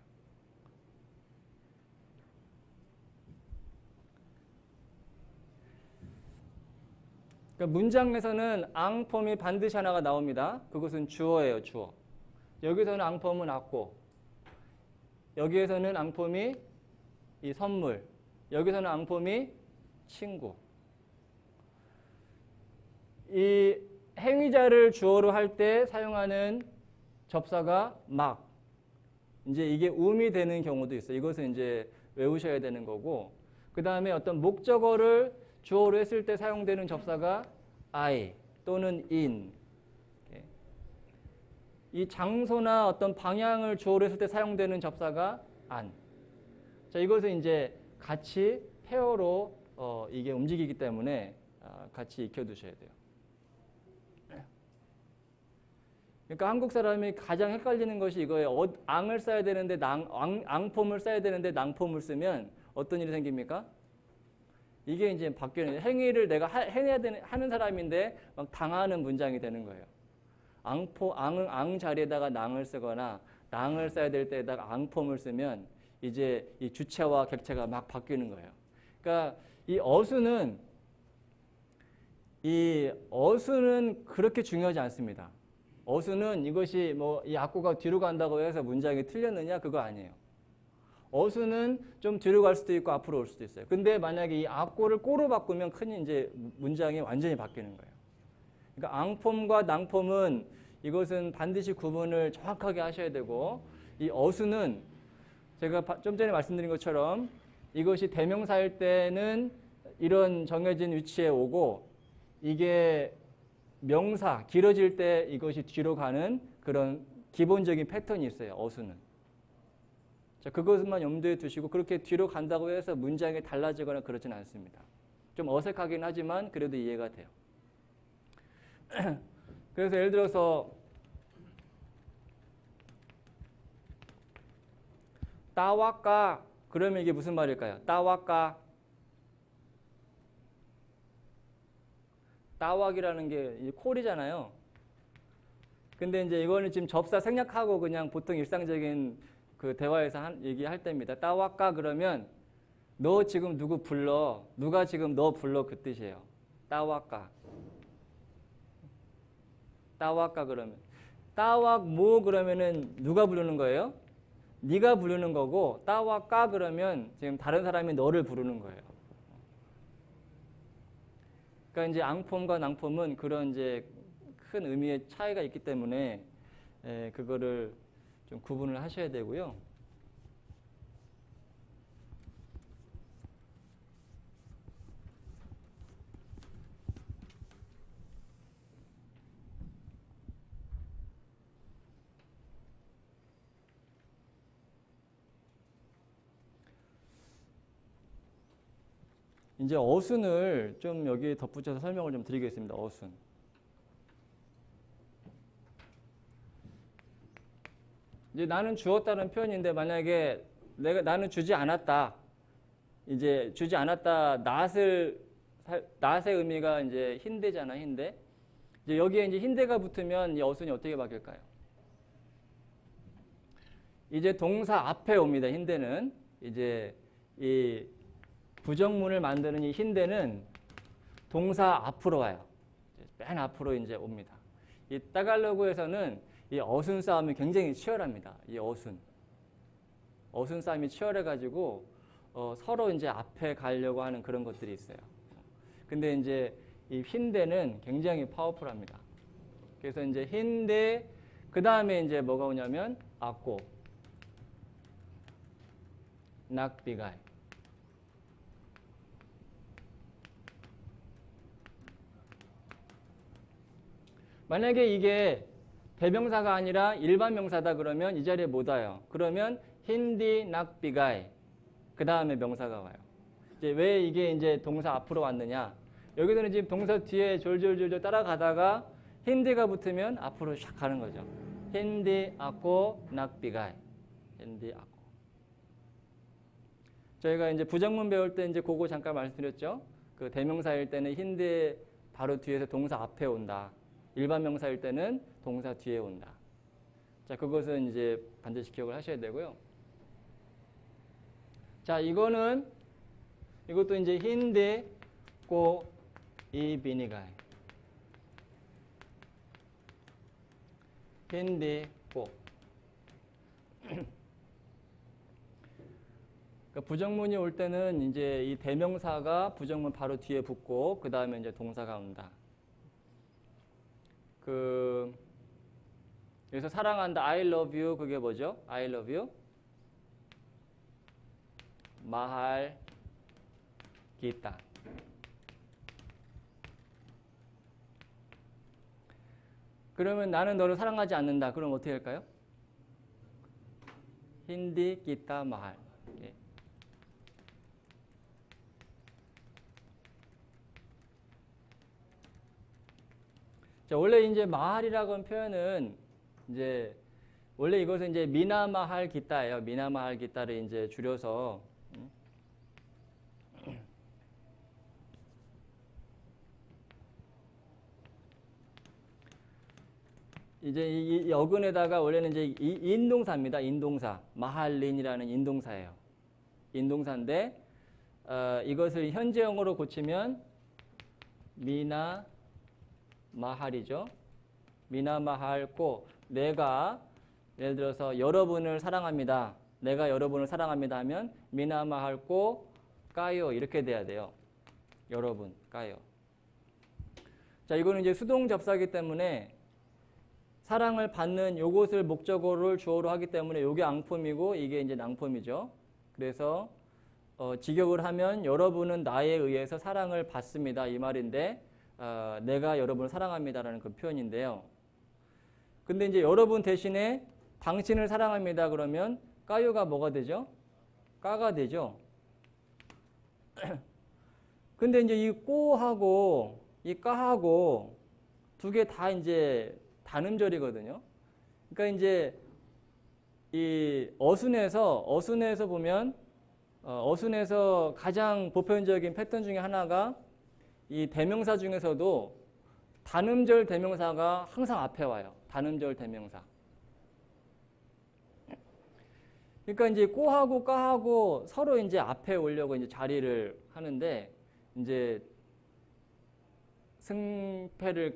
그러니까 문장에서는 앙폼이 반드시 하나가 나옵니다. 그것은 주어예요, 주어. 여기서는 앙폼은 악고, 여기에서는 앙폼이 이 선물, 여기서는 앙폼이 친구. 이 행위자를 주어로 할 때 사용하는 접사가 막. 이제 이게 um이 되는 경우도 있어요. 이것은 이제 외우셔야 되는 거고. 그 다음에 어떤 목적어를 주어로 했을 때 사용되는 접사가 I 또는 in. 이 장소나 어떤 방향을 주어로 했을 때 사용되는 접사가 an. 자, 이것은 이제 같이 페어로 이게 움직이기 때문에 같이 익혀두셔야 돼요. 그러니까 한국 사람이 가장 헷갈리는 것이 이거예요. 앙을 써야 되는데 앙폼을 써야 되는데 낭폼을 쓰면 어떤 일이 생깁니까? 이게 이제 바뀌는 행위를 내가 해내야 하는 사람인데 막 당하는 문장이 되는 거예요. 앙 자리에다가 낭을 쓰거나 낭을 써야 될 때에다가 앙폼을 쓰면 이제 이 주체와 객체가 막 바뀌는 거예요. 그러니까 이 어수는 그렇게 중요하지 않습니다. 어수는 이것이 뭐 이 악고가 뒤로 간다고 해서 문장이 틀렸느냐 그거 아니에요. 어수는 좀 뒤로 갈 수도 있고 앞으로 올 수도 있어요. 근데 만약에 이 악고를 꼬로 바꾸면 큰 이제 문장이 완전히 바뀌는 거예요. 그러니까 앙폼과 낭폼은 이것은 반드시 구분을 정확하게 하셔야 되고, 이 어수는 제가 좀 전에 말씀드린 것처럼 이것이 대명사일 때는 이런 정해진 위치에 오고, 이게 명사, 길어질 때 이것이 뒤로 가는 그런 기본적인 패턴이 있어요. 어수는. 자, 그것만 염두에 두시고 그렇게 뒤로 간다고 해서 문장이 달라지거나 그렇지는 않습니다. 좀 어색하긴 하지만 그래도 이해가 돼요. 그래서 예를 들어서 따와까 그러면 이게 무슨 말일까요? 따와까 따왁이라는 게 콜이잖아요. 근데 이제 이거는 지금 접사 생략하고 그냥 보통 일상적인 그 대화에서 얘기할 때입니다. 따와까 그러면 너 지금 누구 불러? 누가 지금 너 불러? 그 뜻이에요. 따와까. 따와까 그러면 따왁 뭐 그러면은 누가 부르는 거예요? 네가 부르는 거고, 따와까 그러면 지금 다른 사람이 너를 부르는 거예요. 그러니까 이제 앙폼과 낭폼은 그런 이제 큰 의미의 차이가 있기 때문에 그거를 좀 구분을 하셔야 되고요. 이제 어순을 좀 여기 덧붙여서 설명을 좀 드리겠습니다. 어순. 이제 나는 주었다는 표현인데 만약에 나는 주지 않았다. 이제 주지 않았다. 낫의 의미가 이제 흰대잖아, 흰대. 이제 여기에 이제 흰대가 붙으면 이 어순이 어떻게 바뀔까요? 이제 동사 앞에 옵니다. 흰대는 이제 이 부정문을 만드는 이 흰대는 동사 앞으로 와요. 맨 앞으로 이제 옵니다. 이 따갈로그에서는 이 어순 싸움이 굉장히 치열합니다. 이 어순 싸움이 치열해가지고 서로 이제 앞에 가려고 하는 그런 것들이 있어요. 근데 이제 이 흰대는 굉장히 파워풀합니다. 그래서 이제 흰대 그 다음에 이제 뭐가 오냐면 악고, 낙비가이. 만약에 이게 대명사가 아니라 일반 명사다 그러면 이 자리에 못 와요. 그러면 힌디 낙비가이 그 다음에 명사가 와요. 이제 왜 이게 이제 동사 앞으로 왔느냐? 여기서는 지금 동사 뒤에 졸졸졸 따라가다가 힌디가 붙으면 앞으로 샥 가는 거죠. 힌디 아고 낙비가이. 힌디 아고. 저희가 이제 부정문 배울 때 이제 그거 잠깐 말씀드렸죠. 그 대명사일 때는 힌디 바로 뒤에서 동사 앞에 온다. 일반 명사일 때는 동사 뒤에 온다. 자, 그것은 이제 반드시 기억을 하셔야 되고요. 자, 이것도 이제 힌디 고 이 비니가이. 힌디 고. 그러니까 부정문이 올 때는 이제 이 대명사가 부정문 바로 뒤에 붙고 그 다음에 이제 동사가 온다. 그래서 사랑한다, I love you, 그게 뭐죠? I love you. 마할 기타. 그러면 나는 너를 사랑하지 않는다. 그럼 어떻게 할까요? 힌디 기타 마할. 예. 자, 원래 이제 마할이라고 하는 표현은 이제 원래 이것은 이제 미나마할 기타예요. 미나마할 기타를 이제 줄여서 이제 이 어근에다가 원래는 이제 인동사입니다. 인동사. 마할린이라는 인동사예요. 인동사인데 이것을 현재형으로 고치면 미나 마할이죠. 미나 마할고 내가 예를 들어서 여러분을 사랑합니다. 내가 여러분을 사랑합니다 하면 미나 마할고 까요 이렇게 돼야 돼요. 여러분 까요. 자, 이거는 이제 수동 접사이기 때문에 사랑을 받는 요것을 목적어를 주어로 하기 때문에 요게 앙품이고 이게 이제 낭품이죠. 그래서 직역을 하면 여러분은 나에 의해서 사랑을 받습니다 이 말인데 내가 여러분을 사랑합니다라는 그 표현인데요. 근데 이제 여러분 대신에 당신을 사랑합니다 그러면 까요가 뭐가 되죠? 까가 되죠. 근데 이제 이 꼬하고 이 까하고 두 개 다 이제 단음절이거든요. 그러니까 이제 이 어순에서 보면 어순에서 가장 보편적인 패턴 중에 하나가 이 대명사 중에서도 단음절 대명사가 항상 앞에 와요. 단음절 대명사. 그러니까 이제 꼬하고 까하고 서로 이제 앞에 오려고 이제 자리를 하는데 이제 승패를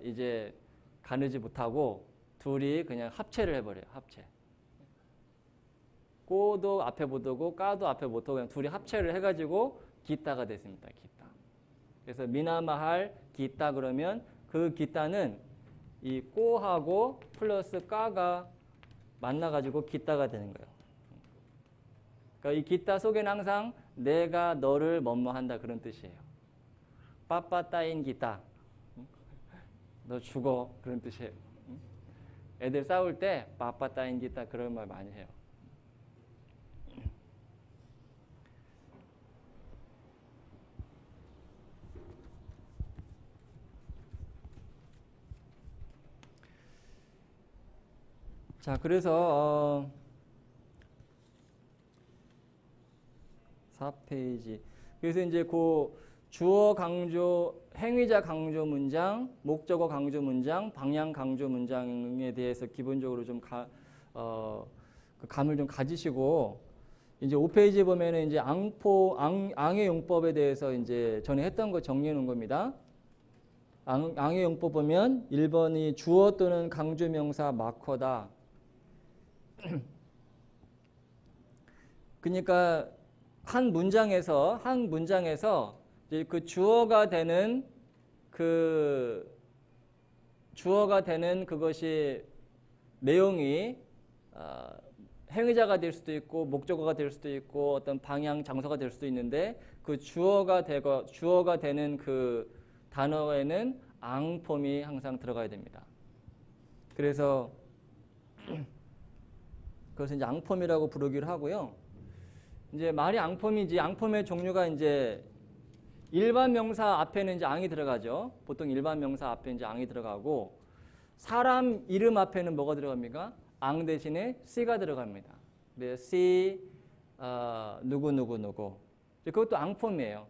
이제 가누지 못하고 둘이 그냥 합체를 해버려요. 합체. 꼬도 앞에 못 오고 까도 앞에 못 오고 그냥 둘이 합체를 해가지고 기타가 됐습니다. 기타. 그래서 미나마할 기타 그러면 그 기타는 이 꼬하고 플러스 까가 만나가지고 기타가 되는 거예요. 그러니까 이 기타 속에는 항상 내가 너를 뭐뭐한다 그런 뜻이에요. 빠빠따인 기타. 너 죽어 그런 뜻이에요. 애들 싸울 때 빠빠따인 기타 그런 말 많이 해요. 자, 그래서 4페이지. 그래서 이제 그 주어 강조, 행위자 강조 문장, 목적어 강조 문장, 방향 강조 문장에 대해서 기본적으로 좀 그 감을 좀 가지시고 이제 5페이지에 보면은 이제 앙의 용법에 대해서 이제 전에 했던 거 정리해 놓은 겁니다. 앙의 용법 보면 1번이 주어 또는 강조 명사 마커다. 그러니까 한 문장에서 이제 그 주어가 되는 그것이 내용이 행위자가 될 수도 있고 목적어가 될 수도 있고 어떤 방향 장소가 될 수도 있는데 그 주어가 되는 그 단어에는 앙폼이 항상 들어가야 됩니다. 그래서 그것을 이제 앙폼이라고 부르기로 하고요. 이제 말이 앙폼이지 앙폼의 종류가 이제 일반 명사 앞에는 이제 앙이 들어가죠. 보통 일반 명사 앞에 이제 앙이 들어가고 사람 이름 앞에는 뭐가 들어갑니까? 앙 대신에 씨가 들어갑니다. 네, 씨 누구. 그것도 앙폼이에요.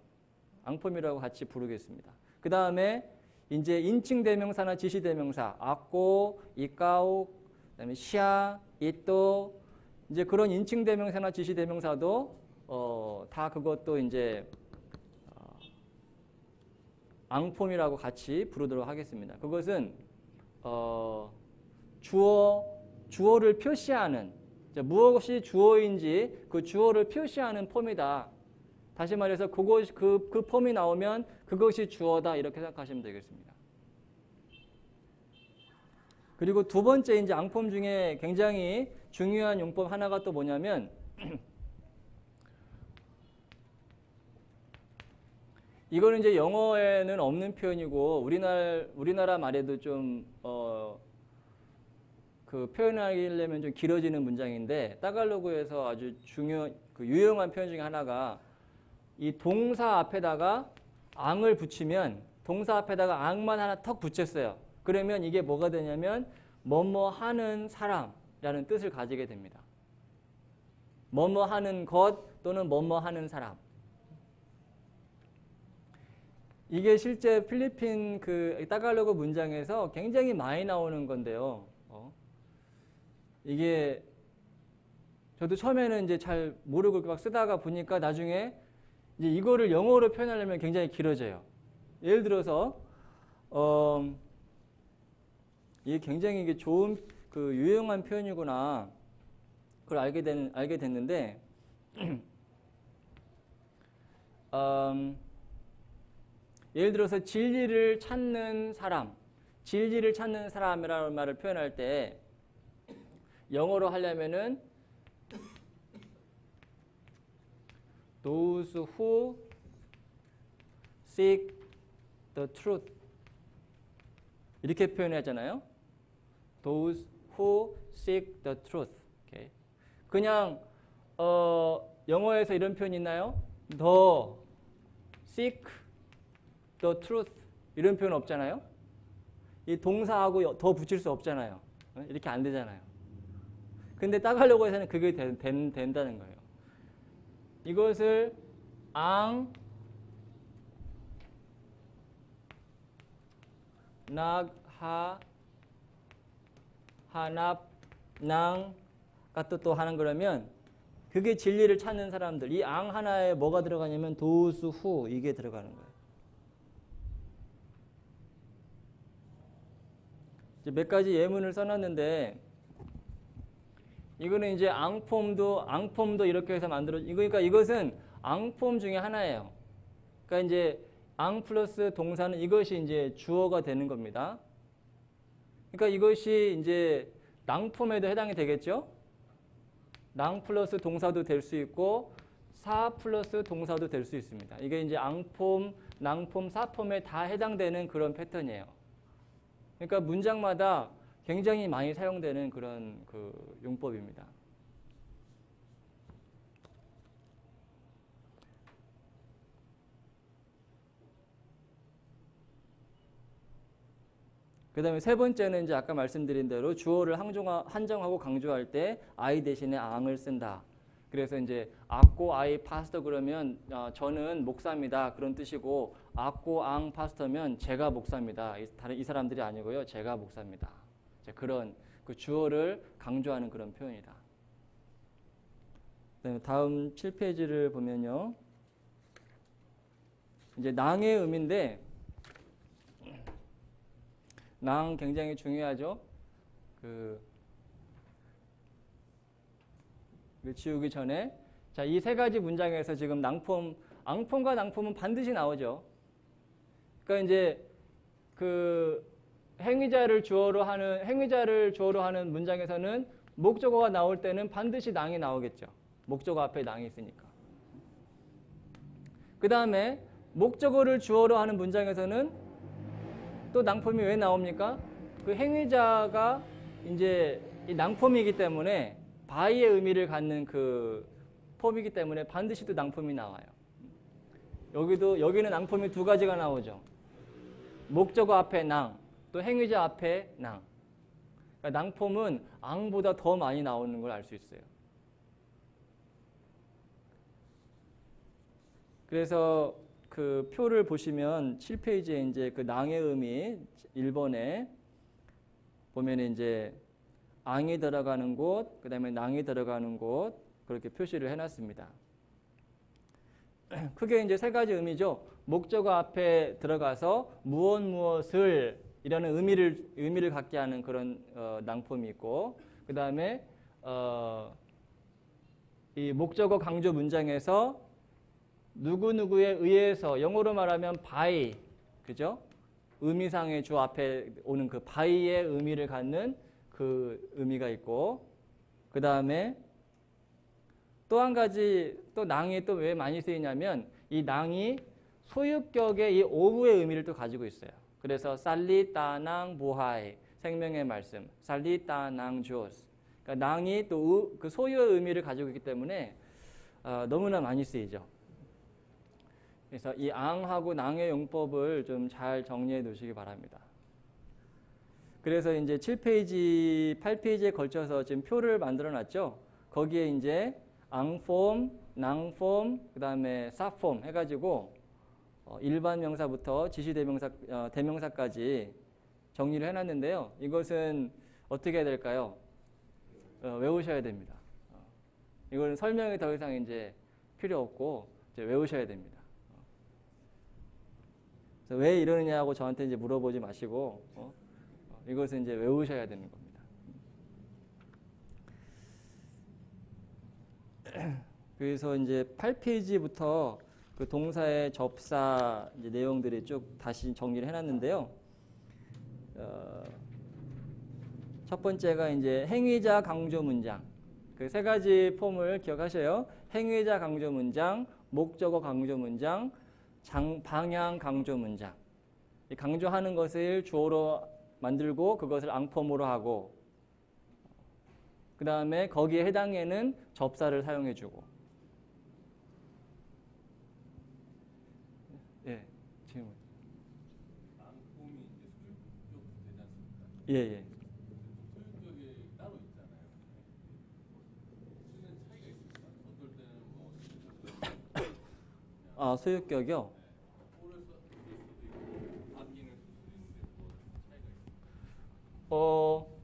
앙폼이라고 같이 부르겠습니다. 그 다음에 이제 인칭 대명사나 지시 대명사 아꼬, 이까오, 그다음에 시아, 이또 이제 그런 인칭 대명사나 지시 대명사도 다 그것도 이제 앙폼이라고 같이 부르도록 하겠습니다. 그것은 주어를 표시하는 무엇이 주어인지 그 주어를 표시하는 폼이다. 다시 말해서 그 폼이 나오면 그것이 주어다 이렇게 생각하시면 되겠습니다. 그리고 두 번째 이제 앙폼 중에 굉장히 중요한 용법 하나가 또 뭐냐면 이거는 이제 영어에는 없는 표현이고 우리나라 말에도 좀 그 표현하려면 좀 길어지는 문장인데 따갈로그에서 아주 유용한 표현 중에 하나가 이 동사 앞에다가 앙을 붙이면 동사 앞에다가 앙만 하나 턱 붙였어요. 그러면 이게 뭐가 되냐면 뭐뭐 하는 사람이라는 뜻을 가지게 됩니다. 뭐뭐 하는 것 또는 뭐뭐 하는 사람. 이게 실제 필리핀 그 따갈로그 문장에서 굉장히 많이 나오는 건데요. 이게 저도 처음에는 이제 잘 모르고 막 쓰다가 보니까 나중에 이제 이거를 영어로 표현하려면 굉장히 길어져요. 예를 들어서 이게 굉장히 이게 좋은 그 유용한 표현이구나. 그걸 알게 됐는데 예를 들어서 진리를 찾는 사람이라는 말을 표현할 때 영어로 하려면은 those who seek the truth 이렇게 표현하잖아요. those who seek the truth. Okay. 그냥 영어에서 이런 표현이 있나요? the seek the truth 이런 표현 없잖아요. 이 동사하고 더 붙일 수 없잖아요. 이렇게 안 되잖아요. 근데 따갈로그에서는 그게 된다는 거예요. 이것을 앙, 낙, 하, 하납, 낭가 또 하는 거라면 그게 진리를 찾는 사람들. 이 앙 하나에 뭐가 들어가냐면 those who 이게 들어가는 거예요. 이제 몇 가지 예문을 써놨는데 이거는 이제 앙폼도 이렇게 해서 그러니까 이것은 앙폼 중에 하나예요. 그러니까 이제 앙 플러스 동사는 이것이 이제 주어가 되는 겁니다. 그러니까 이것이 이제 낭폼에도 해당이 되겠죠? 낭 플러스 동사도 될 수 있고 사 플러스 동사도 될 수 있습니다. 이게 이제 앙폼, 낭폼, 사폼에 다 해당되는 그런 패턴이에요. 그러니까 문장마다 굉장히 많이 사용되는 그런 그 용법입니다. 그 다음에 세 번째는 이제 아까 말씀드린 대로 주어를 한정하고 강조할 때 I 대신에 앙을 쓴다. 그래서 이제 악고 아이 파스터 그러면 저는 목사입니다. 그런 뜻이고 악고 앙 파스터면 제가 목사입니다. 이 사람들이 아니고요. 제가 목사입니다. 그런 그 주어를 강조하는 그런 표현이다. 다음 7페이지를 보면요. 이제 낭의 의미인데 낭 굉장히 중요하죠. 그 지우기 전에 자, 이 세 가지 문장에서 지금 앙폼과 낭폼은 반드시 나오죠. 그러니까 이제 그 행위자를 주어로 하는 문장에서는 목적어가 나올 때는 반드시 낭이 나오겠죠. 목적어 앞에 낭이 있으니까. 그 다음에 목적어를 주어로 하는 문장에서는 또 낭폼이 왜 나옵니까? 그 행위자가 이제 이 낭폼이기 때문에 바이의 의미를 갖는 그 폼이기 때문에 반드시 또 낭폼이 나와요. 여기는 낭폼이 두 가지가 나오죠. 목적어 앞에 낭, 또 행위자 앞에 낭. 그러니까 낭폼은 앙보다 더 많이 나오는 걸 알 수 있어요. 그래서 그 표를 보시면 7페이지에 이제 그 낭의 의미 1번에 보면 이제 앙이 들어가는 곳, 그 다음에 낭이 들어가는 곳 그렇게 표시를 해놨습니다. 크게 이제 세 가지 의미죠. 목적어 앞에 들어가서 무엇을 이라는 의미를 갖게 하는 그런 낭폼이 있고, 그 다음에 이 목적어 강조 문장에서 누구누구에 의해서 영어로 말하면 by, 그죠? 의미상의 주 앞에 오는 그 바이의 의미를 갖는 그 의미가 있고, 그 다음에 또 한 가지, 또 낭이 또 왜 많이 쓰이냐면 이 낭이 소유격의 이 오브의 의미를 또 가지고 있어요. 그래서 살리따낭 부하이, 생명의 말씀, 살리따낭 주오스. 그러니까 낭이 또 그 소유의 의미를 가지고 있기 때문에 너무나 많이 쓰이죠. 그래서 이 앙하고 낭의 용법을 좀 잘 정리해 놓으시기 바랍니다. 그래서 이제 7페이지, 8페이지에 걸쳐서 지금 표를 만들어 놨죠. 거기에 이제 앙폼, 낭폼, 그 다음에 사폼 해가지고 일반 명사부터 지시대명사, 대명사까지 정리를 해놨는데요. 이것은 어떻게 해야 될까요? 외우셔야 됩니다. 이거는 설명이 더 이상 이제 필요 없고 이제 외우셔야 됩니다. 그래서 왜 이러느냐고 저한테 이제 물어보지 마시고 이것은 이제 외우셔야 되는 겁니다. 그래서 이제 8페이지부터 그 동사의 접사 이제 내용들이 쭉 다시 정리를 해놨는데요. 첫 번째가 이제 행위자 강조 문장. 그 세 가지 폼을 기억하셔요. 행위자 강조 문장, 목적어 강조 문장, 방향 강조 문장. 이 강조하는 것을 주어로 만들고 그것을 앙폼으로 하고, 그 다음에 거기에 해당에는 접사를 사용해주고. 예, 질문. 앙폼이 이제 소유격 되지 않습니까? 예, 예. 소유격이 따로 있잖아요. 쓰는 차이가 있습니다. 어떨 때는 뭐 소유격이요? 오를 쓸 수도 있고 아기는 쓸 수도 있는데 뭐 차이가 있습니다.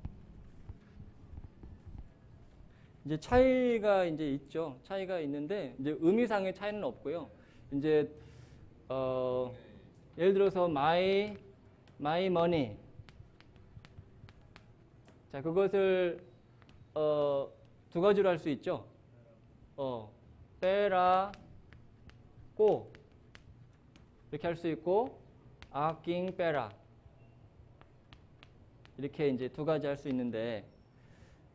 이제 차이가 이제 있죠. 차이가 있는데 이제 의미상의 차이는 없고요. 이제 예를 들어서 my money. 자, 그것을 두 가지로 할 수 있죠. 빼라고 이렇게 할 수 있고, 아낀 빼라 이렇게 이제 두 가지 할 수 있는데,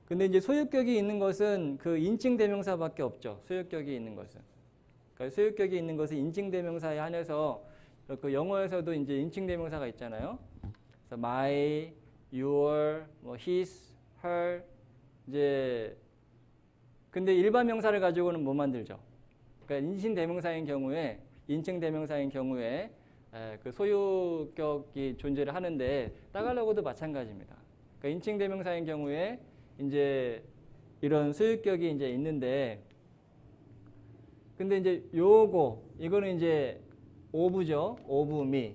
근데 이제 소유격이 있는 것은 그 인칭 대명사밖에 없죠. 소유격이 있는 것은. 그러니까 소유격이 있는 것은 인칭 대명사에 한해서 그 영어에서도 이제 인칭 대명사가 있잖아요. 그래서 my, your, 뭐 his, her. 이제 근데 일반 명사를 가지고는 못 만들죠. 그러니까 인칭 대명사인 경우에 그 소유격이 존재를 하는데 따갈로그도 마찬가지입니다. 그러니까 인칭 대명사인 경우에 이제 이런 소유격이 이제 있는데, 근데 이제 이거는 이제 오브죠. 오브 미.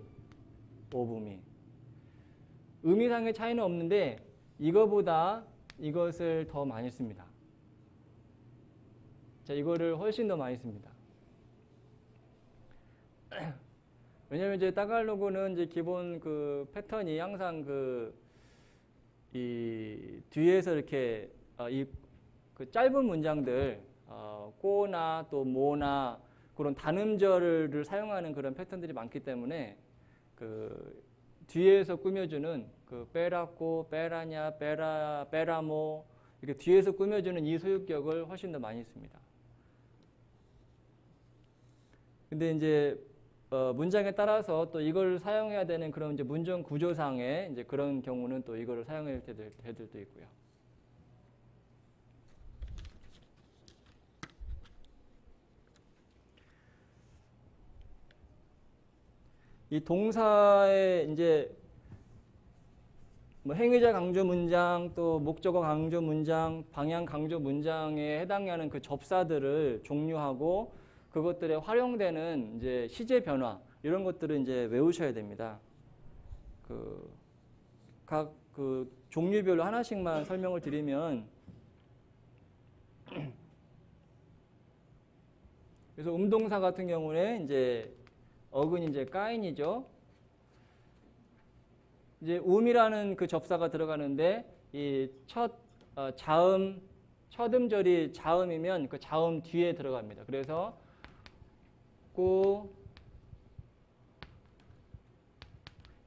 의미상의 차이는 없는데 이거보다 이것을 더 많이 씁니다. 자, 이거를 훨씬 더 많이 씁니다. 왜냐면 이제 따갈로그는 이제 기본 그 패턴이 항상 이 뒤에서 이렇게 그 짧은 문장들 꼬나 또 모나 그런 단음절을 사용하는 그런 패턴들이 많기 때문에 그 뒤에서 꾸며주는 그 빼라꼬, 빼라냐, 빼라모 이렇게 뒤에서 꾸며주는 이 소유격을 훨씬 더 많이 씁니다. 근데 이제 문장에 따라서 또 이걸 사용해야 되는 그런 이제 문장 구조상의 이제 그런 경우는 또 이거를 사용할 때들도 있고요. 이 동사의 이제 뭐 행위자 강조 문장, 또 목적어 강조 문장, 방향 강조 문장에 해당하는 그 접사들을 종류하고 그것들에 활용되는 이제 시제 변화 이런 것들을 이제 외우셔야 됩니다. 각 그 종류별로 하나씩만 설명을 드리면, 그래서 음동사 같은 경우에 이제 어근이 이제 까인이죠. 이제 음이라는 그 접사가 들어가는데 이 첫 음절이 자음이면 그 자음 뒤에 들어갑니다. 그래서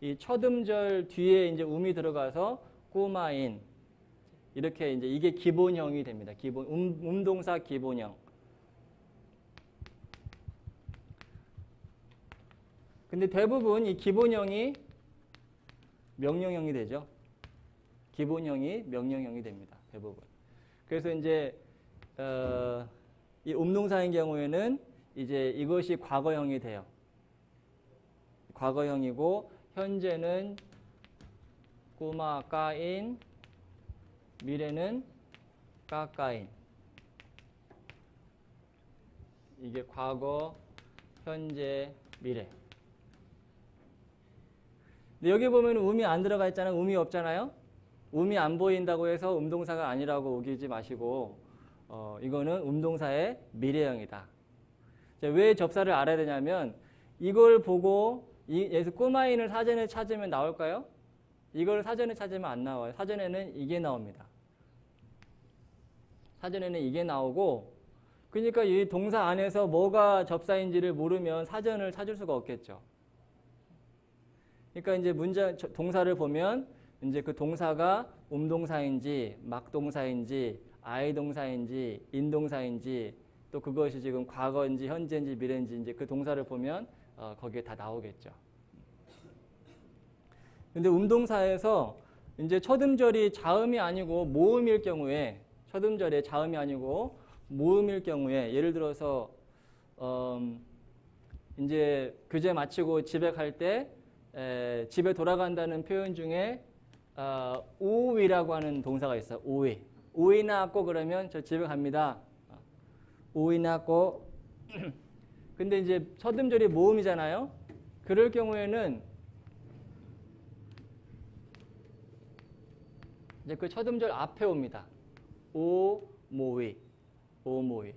이 이 첫 음절 뒤에 이제 음이 들어가서 꼬마인 이렇게 이제 이게 기본형이 됩니다. 기본 동사 기본형. 근데 대부분 이 기본형이 명령형이 되죠. 기본형이 명령형이 됩니다. 대부분. 그래서 이제 이 동사인 경우에는 이제 이것이 과거형이 돼요. 과거형이고 현재는 꼬마 까인, 미래는 까까인. 이게 과거, 현재, 미래. 근데 여기 보면 음이 안 들어가 있잖아요. 음이 없잖아요. 음이 안 보인다고 해서 동사가 아니라고 우기지 마시고 이거는 동사의 미래형이다. 자, 왜 접사를 알아야 되냐면 이걸 보고 예수 꼬마인을 사전에 찾으면 나올까요? 이걸 사전에 찾으면 안 나와요. 사전에는 이게 나옵니다. 사전에는 이게 나오고 그러니까 이 동사 안에서 뭐가 접사인지를 모르면 사전을 찾을 수가 없겠죠. 그러니까 이제 동사를 보면 이제 그 동사가 동사인지 막동사인지 아이동사인지 인동사인지 또 그것이 지금 과거인지 현재인지 미래인지 이제 그 동사를 보면 거기에 다 나오겠죠. 근데 동사에서 이제 첫 음절이 자음이 아니고 모음일 경우에 첫 음절에 자음이 아니고 모음일 경우에 예를 들어서 이제 교재 마치고 집에 갈 때 집에 돌아간다는 표현 중에 오위라고 하는 동사가 있어요. 오위. 오위 나고 그러면 저 집에 갑니다. 오위 나고. 근데 이제 첫 음절이 모음이잖아요. 그럴 경우에는 이제 그 첫 음절 앞에 옵니다. 오모위. 오모위.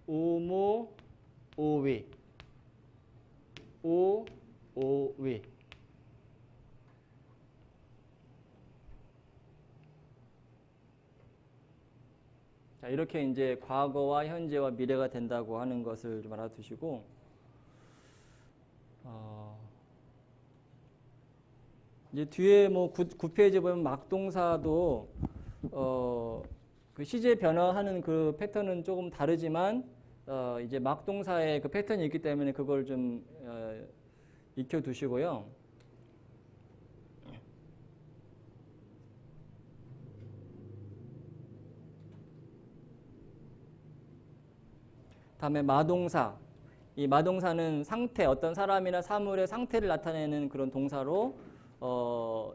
오모 오위. 오위. 자, 이렇게 이제 과거와 현재와 미래가 된다고 하는 것을 좀 알아두시고, 이제 뒤에 뭐 9페이지 보면 막동사도, 그 시제 변화하는 그 패턴은 조금 다르지만, 이제 막동사의 그 패턴이 있기 때문에 그걸 좀, 익혀두시고요. 다음에 마동사. 이 마동사는 상태, 어떤 사람이나 사물의 상태를 나타내는 그런 동사로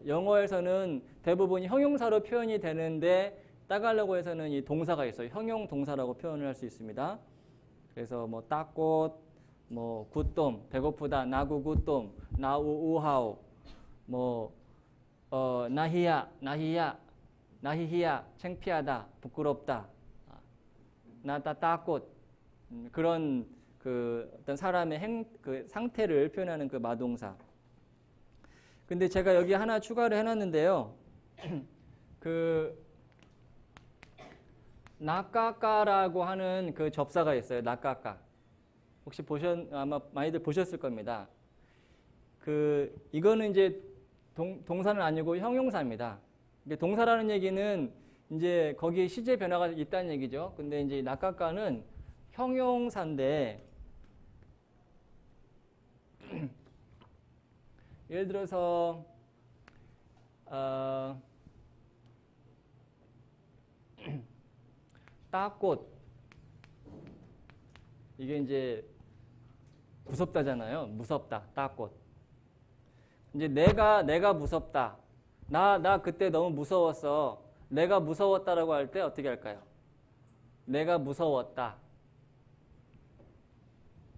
영어에서는 대부분 형용사로 표현이 되는데 따갈로그에서는 이 동사가 있어요. 형용 동사라고 표현을 할 수 있습니다. 그래서 뭐 따꽃, 뭐 굿돔, 배고프다, 나구 굿돔, 나우우하오, 뭐 나히야, 창피하다, 부끄럽다, 나다 따꽃. 그런 그 어떤 사람의 그 상태를 표현하는 그 마동사. 근데 제가 여기 하나 추가를 해놨는데요. 그 나까까라고 하는 그 접사가 있어요. 나까까. 혹시 아마 많이들 보셨을 겁니다. 이거는 이제 동사는 아니고 형용사입니다. 동사라는 얘기는 이제 거기에 시제 변화가 있다는 얘기죠. 근데 이제 나까까는 형용사인데 예를 들어서 따꽃 이게 이제 무섭다잖아요. 무섭다. 따꽃. 이제 내가 무섭다. 나 그때 너무 무서웠어. 내가 무서웠다라고 할 때 어떻게 할까요? 내가 무서웠다.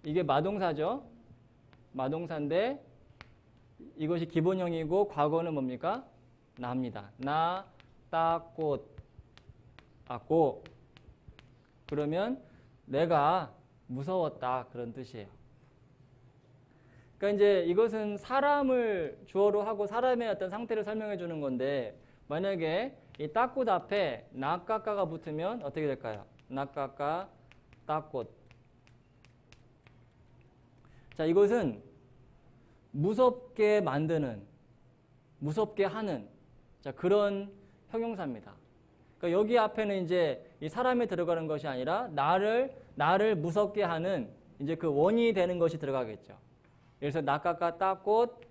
이게 마동사죠. 마동사인데 이것이 기본형이고 과거는 뭡니까? 나입니다. 나, 따꽃, 아고. 그러면 내가 무서웠다. 그런 뜻이에요. 그러니까 이제 이것은 사람을 주어로 하고 사람의 어떤 상태를 설명해 주는 건데 만약에 이 따꽃 앞에 나까까가 붙으면 어떻게 될까요? 나까까, 따꽃. 자, 이것은 무섭게 만드는, 무섭게 하는, 자, 그런 형용사입니다. 그러니까 여기 앞에는 이제 이 사람이 들어가는 것이 아니라 나를 무섭게 하는 이제 그 원인이 되는 것이 들어가겠죠. 그래서 나까까 따꽃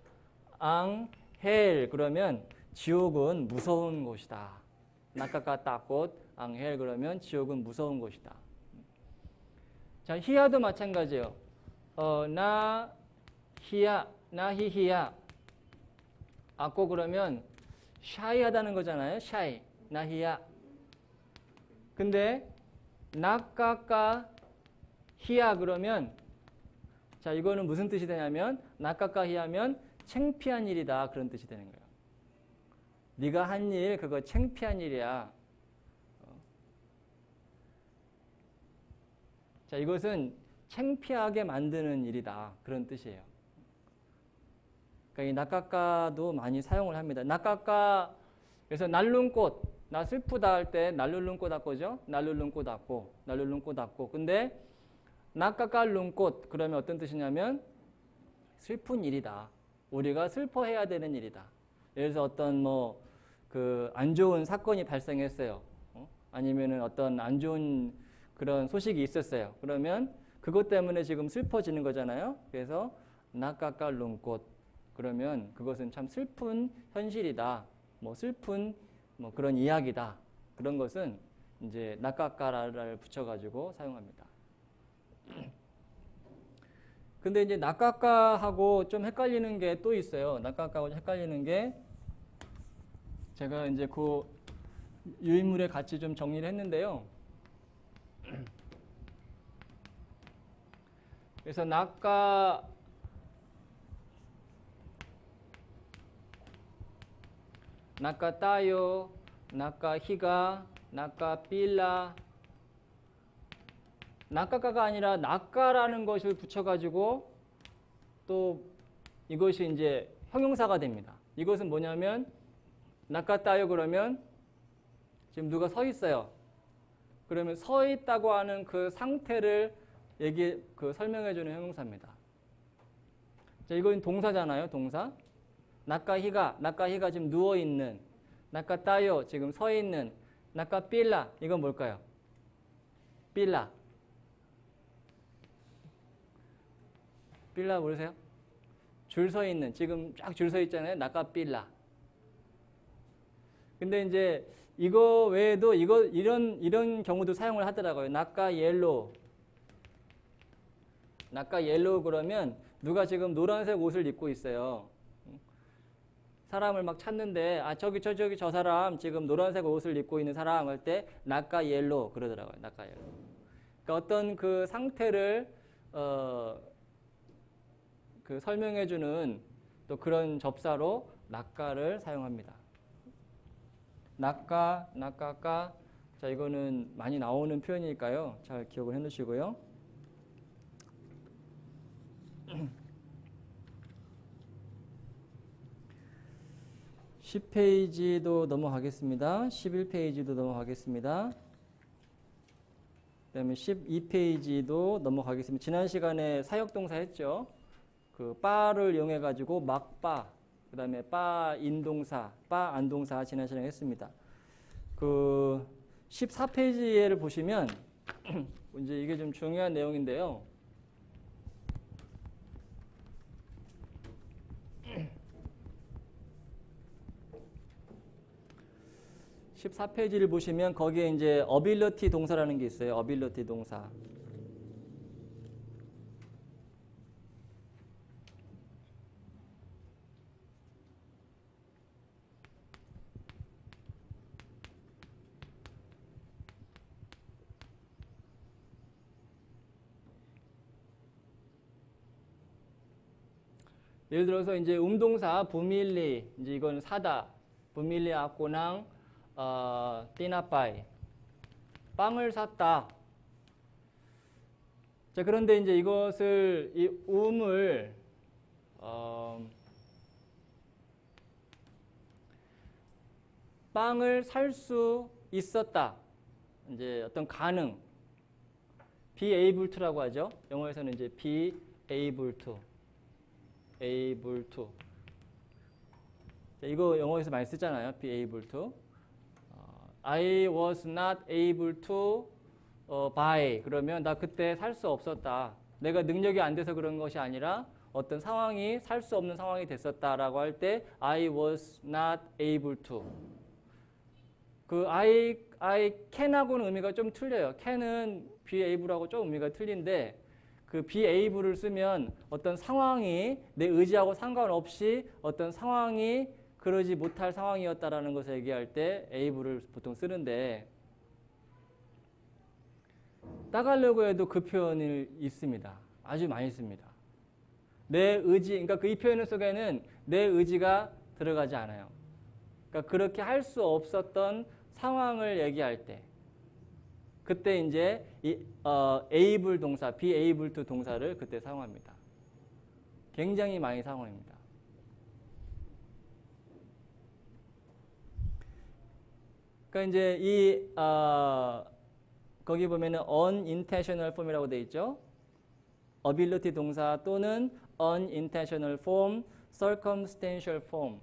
앙헬 그러면 지옥은 무서운 곳이다. 나까까 따꽃 앙헬 그러면 지옥은 무서운 곳이다. 자, 히야도 마찬가지예요. 나히히야 아꼬 그러면 샤이하다는 거잖아요. 샤이 나히야. 근데 나까까 히야 그러면 자, 이거는 무슨 뜻이 되냐면 나까까 히야면 창피한 일이다 그런 뜻이 되는 거예요. 네가 한 일 그거 창피한 일이야. 자, 이것은 창피하게 만드는 일이다 그런 뜻이에요. 그러니까 이 나까까도 많이 사용을 합니다. 나까까 그래서 날룬꽃 나 슬프다 할 때 날룰룬꽃 아꼬죠. 날룰룬꽃 아꼬 날룰룬꽃 아꼬. 근데 나까깔룬꽃 그러면 어떤 뜻이냐면 슬픈 일이다. 우리가 슬퍼해야 되는 일이다. 예를 들어서 어떤 뭐 그 안 좋은 사건이 발생했어요. 아니면은 어떤 안 좋은 그런 소식이 있었어요. 그러면 그것 때문에 지금 슬퍼지는 거잖아요. 그래서 나까깔룬꽃 그러면 그것은 참 슬픈 현실이다. 뭐 슬픈 뭐 그런 이야기다. 그런 것은 이제 나까까라를 붙여가지고 사용합니다. 근데 이제 나까까하고 좀 헷갈리는 게 또 있어요. 나까까하고 헷갈리는 게 제가 이제 그 유인물에 같이 좀 정리를 했는데요. 그래서 나까따요, 나까히가, 나까빌라 나까까가 아니라 나까라는 것을 붙여가지고 또 이것이 이제 형용사가 됩니다. 이것은 뭐냐면 나까따요 그러면 지금 누가 서 있어요. 그러면 서 있다고 하는 그 상태를 설명해주는 형용사입니다. 자, 이건 동사잖아요. 동사. 나까히가 지금 누워 있는. 나까따요 지금 서 있는. 나까빌라 이건 뭘까요? 빌라 모르세요? 줄 서 있는. 지금 쫙 줄 서 있잖아요. 나까빌라. 근데 이제 이거 외에도 이런 경우도 사용을 하더라고요. 나까옐로우 그러면 누가 지금 노란색 옷을 입고 있어요. 사람을 막 찾는데 저기 저 사람 지금 노란색 옷을 입고 있는 사람 할 때 나까옐로우 그러더라고요. 나까옐로우. 그러니까 어떤 그 상태를 그 설명해주는 또 그런 접사로 나까를 사용합니다. 나까까. 자, 이거는 많이 나오는 표현이니까요. 잘 기억을 해 놓으시고요. 10페이지도 넘어가겠습니다. 11페이지도 넘어가겠습니다. 그 다음에 12페이지도 넘어가겠습니다. 지난 시간에 사역동사 했죠. 그 빠를 이용해 가지고 막빠, 그 다음에 빠 인동사, 빠 안동사 지난 시간에 했습니다. 그 14페이지를 보시면 이제 이게 좀 중요한 내용인데요. 14페이지를 보시면 거기에 이제 어빌리티 동사라는 게 있어요. 어빌리티 동사. 예를 들어서 이제 음동사 부밀리, 이제 이건 사다. 부밀리 아꼬낭 띠나빠이. 빵을 샀다. 자, 그런데 이제 이것을 이 음을 빵을 살 수 있었다. 이제 어떤 가능. be able to라고 하죠. 영어에서는 이제 be able to. able to. 자, 이거 영어에서 많이 쓰잖아요. be able to. I was not able to buy. 그러면 나 그때 살 수 없었다. 내가 능력이 안 돼서 그런 것이 아니라 어떤 상황이 살 수 없는 상황이 됐었다라고 할 때 I was not able to. 그 I can하고는 의미가 좀 틀려요. can은 be able하고 좀 의미가 틀린데 그 be able을 쓰면 어떤 상황이 내 의지하고 상관없이 어떤 상황이 그러지 못할 상황이었다라는 것을 얘기할 때 able을 보통 쓰는데 따갈로그에도 그 표현이 있습니다. 아주 많이 씁니다. 내 의지, 그러니까 그 이 표현 속에는 내 의지가 들어가지 않아요. 그러니까 그렇게 할 수 없었던 상황을 얘기할 때 그때 이제 이 able 동사, be able to 동사를 그때 사용합니다. 굉장히 많이 사용합니다. 그러니까 이제 이 거기 보면은 unintentional form이라고 돼 있죠. ability 동사 또는 unintentional form, circumstantial form.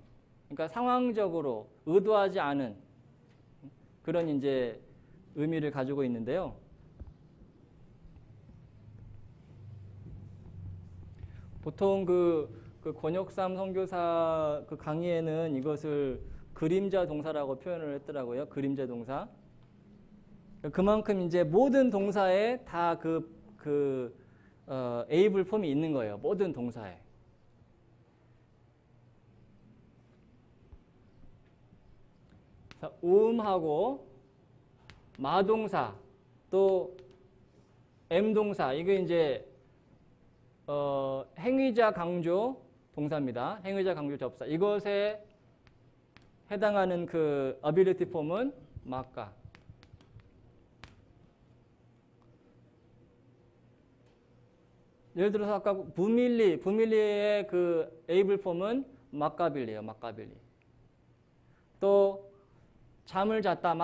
그러니까 상황적으로 의도하지 않은 그런 이제 의미를 가지고 있는데요. 보통 그 권혁삼 선교사 그 강의에는 이것을 그림자 동사라고 표현을 했더라고요. 그림자 동사. 그만큼 이제 모든 동사에 다 able 폼이 있는 거예요. 모든 동사에. 자, 음하고 마동사 또 M동사 이게 이제 행위자 강조 동사입니다. 행위자 강조 접사. 이것에 해당하는 그 ability 폼은 마까. 예를 들어서 아까 부밀리의 그 able 폼은 마카빌리예요. 마카빌리. 또 잠을 잤다.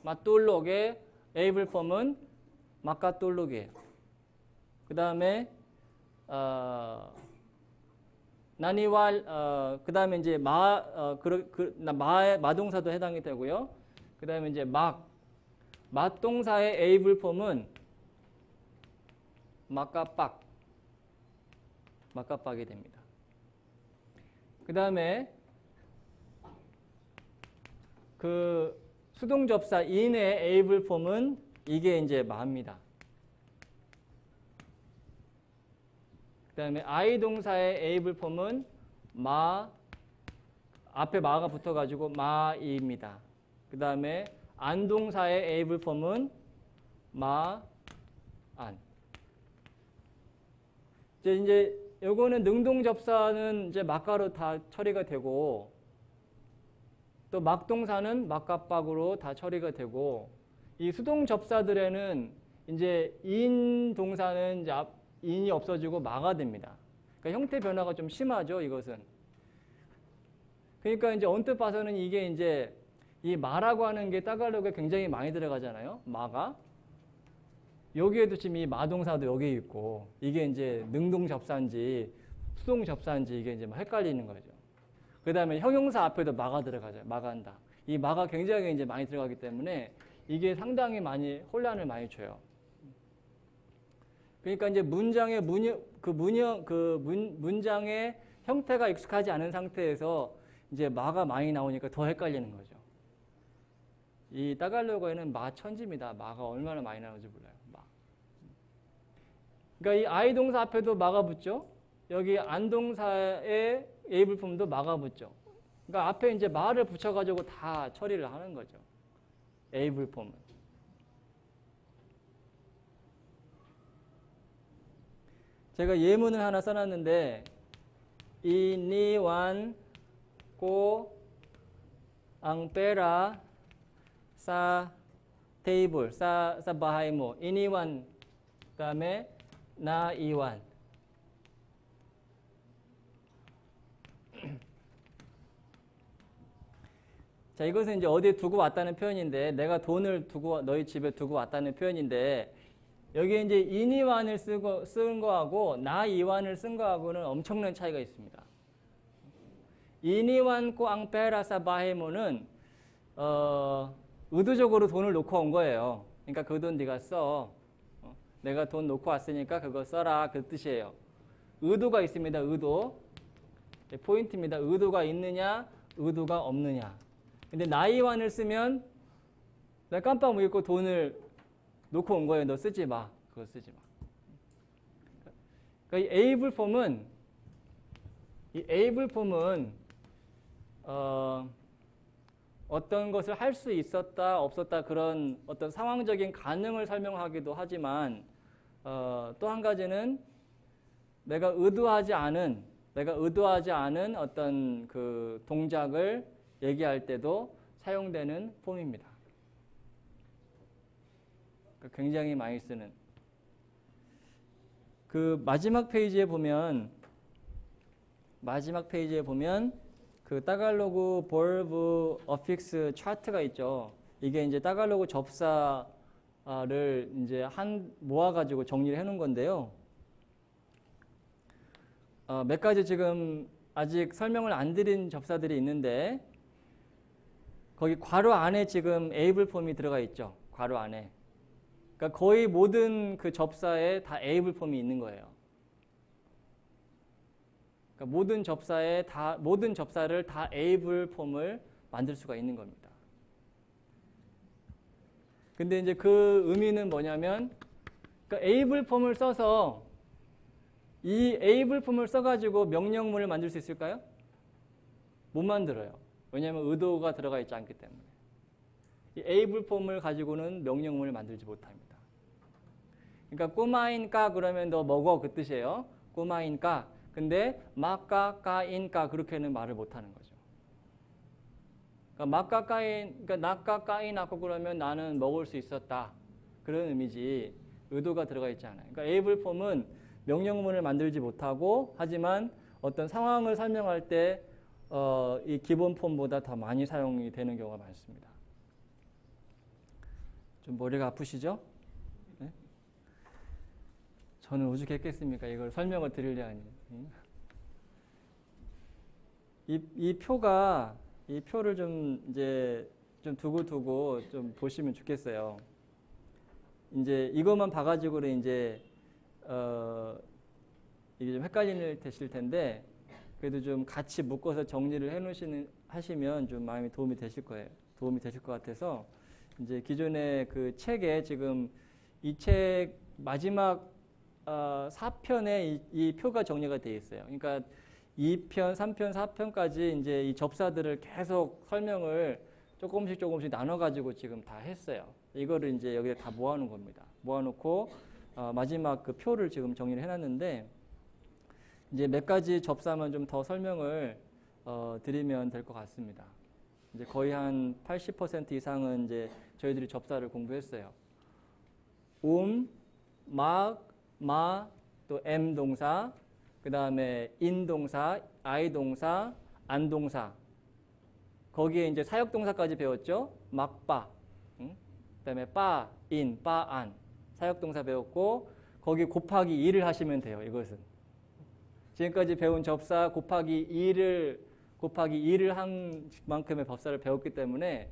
마뚤록의 able 폼은 마카뚤록이에요. 그 다음에 나니왈 그 다음에 이제 마동사도 해당이 되고요. 그 다음에 이제 맛동사의 able 폼은 마까빡이 됩니다. 그 다음에 그 수동접사 in의 able 폼은 이게 이제 마입니다. 그 다음에 I 동사의 able 폼은 앞에 마가 붙어가지고 마입니다. 그 다음에 안 동사의 able 폼은 안. 이제 요거는 능동접사는 이제 막가로 다 처리가 되고 또 막동사는 막가빡으로 다 처리가 되고 이 수동접사들에는 이제 인 동사는 이제 인이 없어지고 마가 됩니다. 그러니까 형태 변화가 좀 심하죠, 이것은. 그러니까 이제 언뜻 봐서는 이게 이제 이 마라고 하는 게 따갈로그에 굉장히 많이 들어가잖아요. 마가. 여기에도 지금 이 마동사도 여기 있고 이게 이제 능동접사인지 수동접사인지 이게 이제 막 헷갈리는 거죠. 그 다음에 형용사 앞에도 마가 들어가죠. 마간다. 이 마가 굉장히 이제 많이 들어가기 때문에 이게 상당히 많이 혼란을 많이 줘요. 그러니까 이제 문장의 문장의 형태가 익숙하지 않은 상태에서 이제 마가 많이 나오니까 더 헷갈리는 거죠. 이 따갈로그에는 마 천지입니다. 마가 얼마나 많이 나오는지 몰라요. 마. 그러니까 이 I 동사 앞에도 마가 붙죠. 여기 안 동사의 able 폼도 마가 붙죠. 그러니까 앞에 이제 마를 붙여가지고 다 처리를 하는 거죠. able 폼은. 제가 예문을 하나 써놨는데 이니완 꼬 앙페라 사 테이블 사 바하이모 이니완 그다음에 나 이완. 자, 이것은 이제 어디에 두고 왔다는 표현인데 내가 돈을 두고 너희 집에 두고 왔다는 표현인데 여기에 이제 인이완을 쓴 거하고 나이완을 쓴 거하고는 엄청난 차이가 있습니다. 인이완 꼬앙 페라사 바헤모는 의도적으로 돈을 놓고 온 거예요. 그러니까 그 돈 네가 써. 내가 돈 놓고 왔으니까 그거 써라. 그 뜻이에요. 의도가 있습니다. 의도. 포인트입니다. 의도가 있느냐, 의도가 없느냐. 근데 나이완을 쓰면 내가 깜빡 잊고 돈을 놓고 온 거예요. 너 쓰지 마. 그거 쓰지 마. 그러니까 이 able 폼은 어떤 것을 할 수 있었다, 없었다 그런 어떤 상황적인 가능을 설명하기도 하지만 또 한 가지는 내가 의도하지 않은 어떤 그 동작을 얘기할 때도 사용되는 폼입니다. 그러니까 굉장히 많이 쓰는. 그 마지막 페이지에 보면 그 따갈로그 벌브 어픽스 차트가 있죠. 이게 이제 따갈로그 접사를 이제 모아가지고 정리를 해놓은 건데요. 몇 가지 지금 아직 설명을 안 드린 접사들이 있는데 거기 괄호 안에 지금 able 폼이 들어가 있죠. 괄호 안에. 그러니까 거의 모든 그 접사에 다 able 폼이 있는 거예요. 그러니까 모든 접사를 다 able 폼을 만들 수가 있는 겁니다. 근데 이제 그 의미는 뭐냐면, 그러니까 able 폼을 써서 이 able 폼을 써가지고 명령문을 만들 수 있을까요? 못 만들어요. 왜냐하면 의도가 들어가 있지 않기 때문에. 이 able 폼을 가지고는 명령문을 만들지 못합니다. 그러니까 꼬마인까 그러면 너 먹어 그 뜻이에요. 꼬마인까. 근데 마까 까인까 그렇게는 말을 못하는 거죠. 그러니까 마까 까인, 그러니까 나까 까인하고 그러면 나는 먹을 수 있었다 그런 의미지 의도가 들어가 있지 않아요. 그러니까 able 폼은 명령문을 만들지 못하고 하지만 어떤 상황을 설명할 때 이 기본 폼보다 더 많이 사용이 되는 경우가 많습니다. 좀 머리가 아프시죠? 네? 저는 오죽했겠습니까? 이걸 설명을 드리려니. 이 표를 좀 이제 좀 두고 좀 보시면 좋겠어요. 이제 이것만 봐가지고는 이제 이게 좀 헷갈리실 텐데 그래도 좀 같이 묶어서 정리를 하시면 좀 마음이 도움이 되실 거예요. 도움이 되실 것 같아서 이제 기존의 그 책에 지금 이 책 마지막 4편에 이 표가 정리가 되어 있어요. 그러니까 2편, 3편, 4편까지 이제 이 접사들을 계속 설명을 조금씩 나눠가지고 지금 다 했어요. 이거를 이제 여기에 다 모아놓은 겁니다. 모아놓고 마지막 그 표를 지금 정리를 해놨는데 이제 몇 가지 접사만 좀 더 설명을 드리면 될 것 같습니다. 이제 거의 한 80% 이상은 이제 저희들이 접사를 공부했어요. 막, 마, 또 M 동사, 그 다음에 인 동사, I 동사, 안 동사. 거기에 이제 사역 동사까지 배웠죠. 막바, 그 다음에 빠, 인, 빠, 안. 사역 동사 배웠고 거기 곱하기 2를 하시면 돼요. 이것은. 지금까지 배운 접사 곱하기 2를 한 만큼의 법사를 배웠기 때문에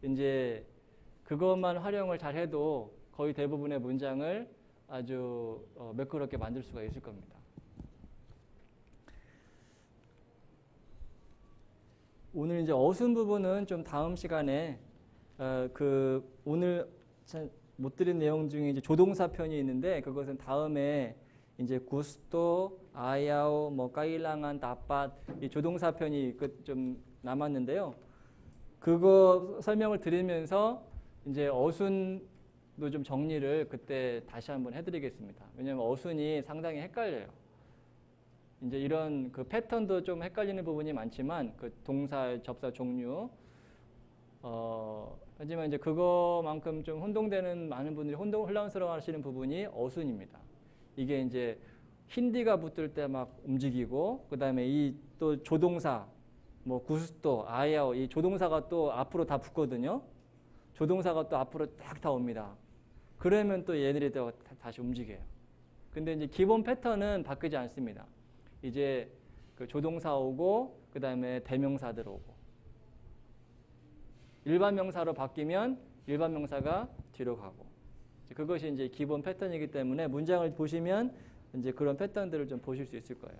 이제 그것만 활용을 잘 해도 거의 대부분의 문장을 아주 매끄럽게 만들 수가 있을 겁니다. 오늘 이제 어순 부분은 좀 다음 시간에 오늘 못 드린 내용 중에 이제 조동사 편이 있는데 그것은 다음에 이제 구스토, 아야오, 뭐 까일랑한, 다팟 이 조동사 편이 좀 남았는데요. 그거 설명을 드리면서 이제 어순도 좀 정리를 그때 다시 한번 해드리겠습니다. 왜냐하면 어순이 상당히 헷갈려요. 이제 이런 그 패턴도 좀 헷갈리는 부분이 많지만 그 동사, 접사 종류 하지만 이제 그거만큼 좀 혼동되는 많은 분들이 혼란스러워하시는 부분이 어순입니다. 이게 이제 힌디가 붙을 때 막 움직이고 그 다음에 이 또 조동사 뭐 구스토, 아야오 이 조동사가 또 앞으로 다 붙거든요. 조동사가 또 앞으로 딱 다 옵니다. 그러면 또 얘들이 또 다시 움직여요. 근데 이제 기본 패턴은 바뀌지 않습니다. 이제 그 조동사 오고 그 다음에 대명사들 오고 일반 명사로 바뀌면 일반 명사가 뒤로 가고 그것이 이제 기본 패턴이기 때문에 문장을 보시면 이제 그런 패턴들을 좀 보실 수 있을 거예요.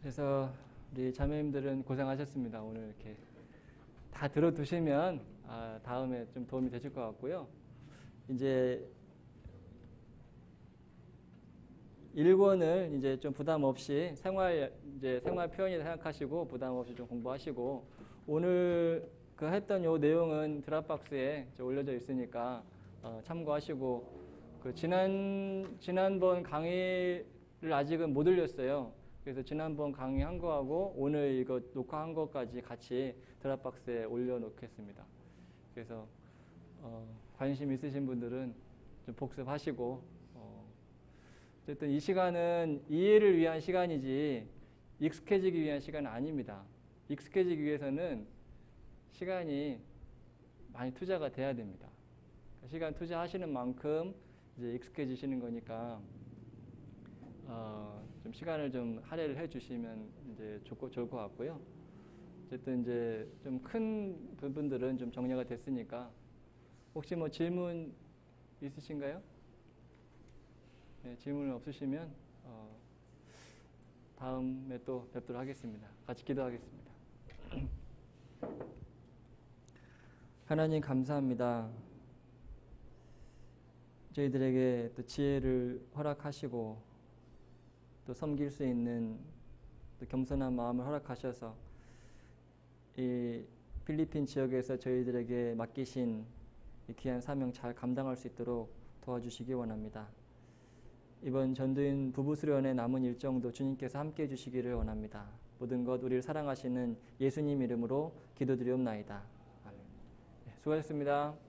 그래서 우리 자매님들은 고생하셨습니다. 오늘 이렇게 다 들어두시면 다음에 좀 도움이 되실 것 같고요. 이제 1권을 이제 좀 부담 없이 생활 표현이라 생각하시고 부담 없이 좀 공부하시고 오늘 그 했던 요 내용은 드랍박스에 올려져 있으니까 참고하시고 그 지난번 강의를 아직은 못 올렸어요. 그래서 지난번 강의한 거하고 오늘 이거 녹화한 것까지 같이 드랍박스에 올려놓겠습니다. 그래서 관심 있으신 분들은 좀 복습하시고 어쨌든 이 시간은 이해를 위한 시간이지 익숙해지기 위한 시간은 아닙니다. 익숙해지기 위해서는 시간이 많이 투자가 돼야 됩니다. 시간 투자하시는 만큼 이제 익숙해지시는 거니까 좀 시간을 좀 할애를 해주시면 이제 좋을 것 같고요. 어쨌든 이제 좀 큰 부분들은 좀 정리가 됐으니까 혹시 뭐 질문 있으신가요? 네, 질문 없으시면 다음에 또 뵙도록 하겠습니다. 같이 기도하겠습니다. 하나님 감사합니다. 저희들에게 또 지혜를 허락하시고 또 섬길 수 있는 또 겸손한 마음을 허락하셔서 이 필리핀 지역에서 저희들에게 맡기신 이 귀한 사명 잘 감당할 수 있도록 도와주시기 원합니다. 이번 전도인 부부수련의 남은 일정도 주님께서 함께해 주시기를 원합니다. 모든 것 우리를 사랑하시는 예수님 이름으로 기도드리옵나이다. 아멘. 수고하셨습니다.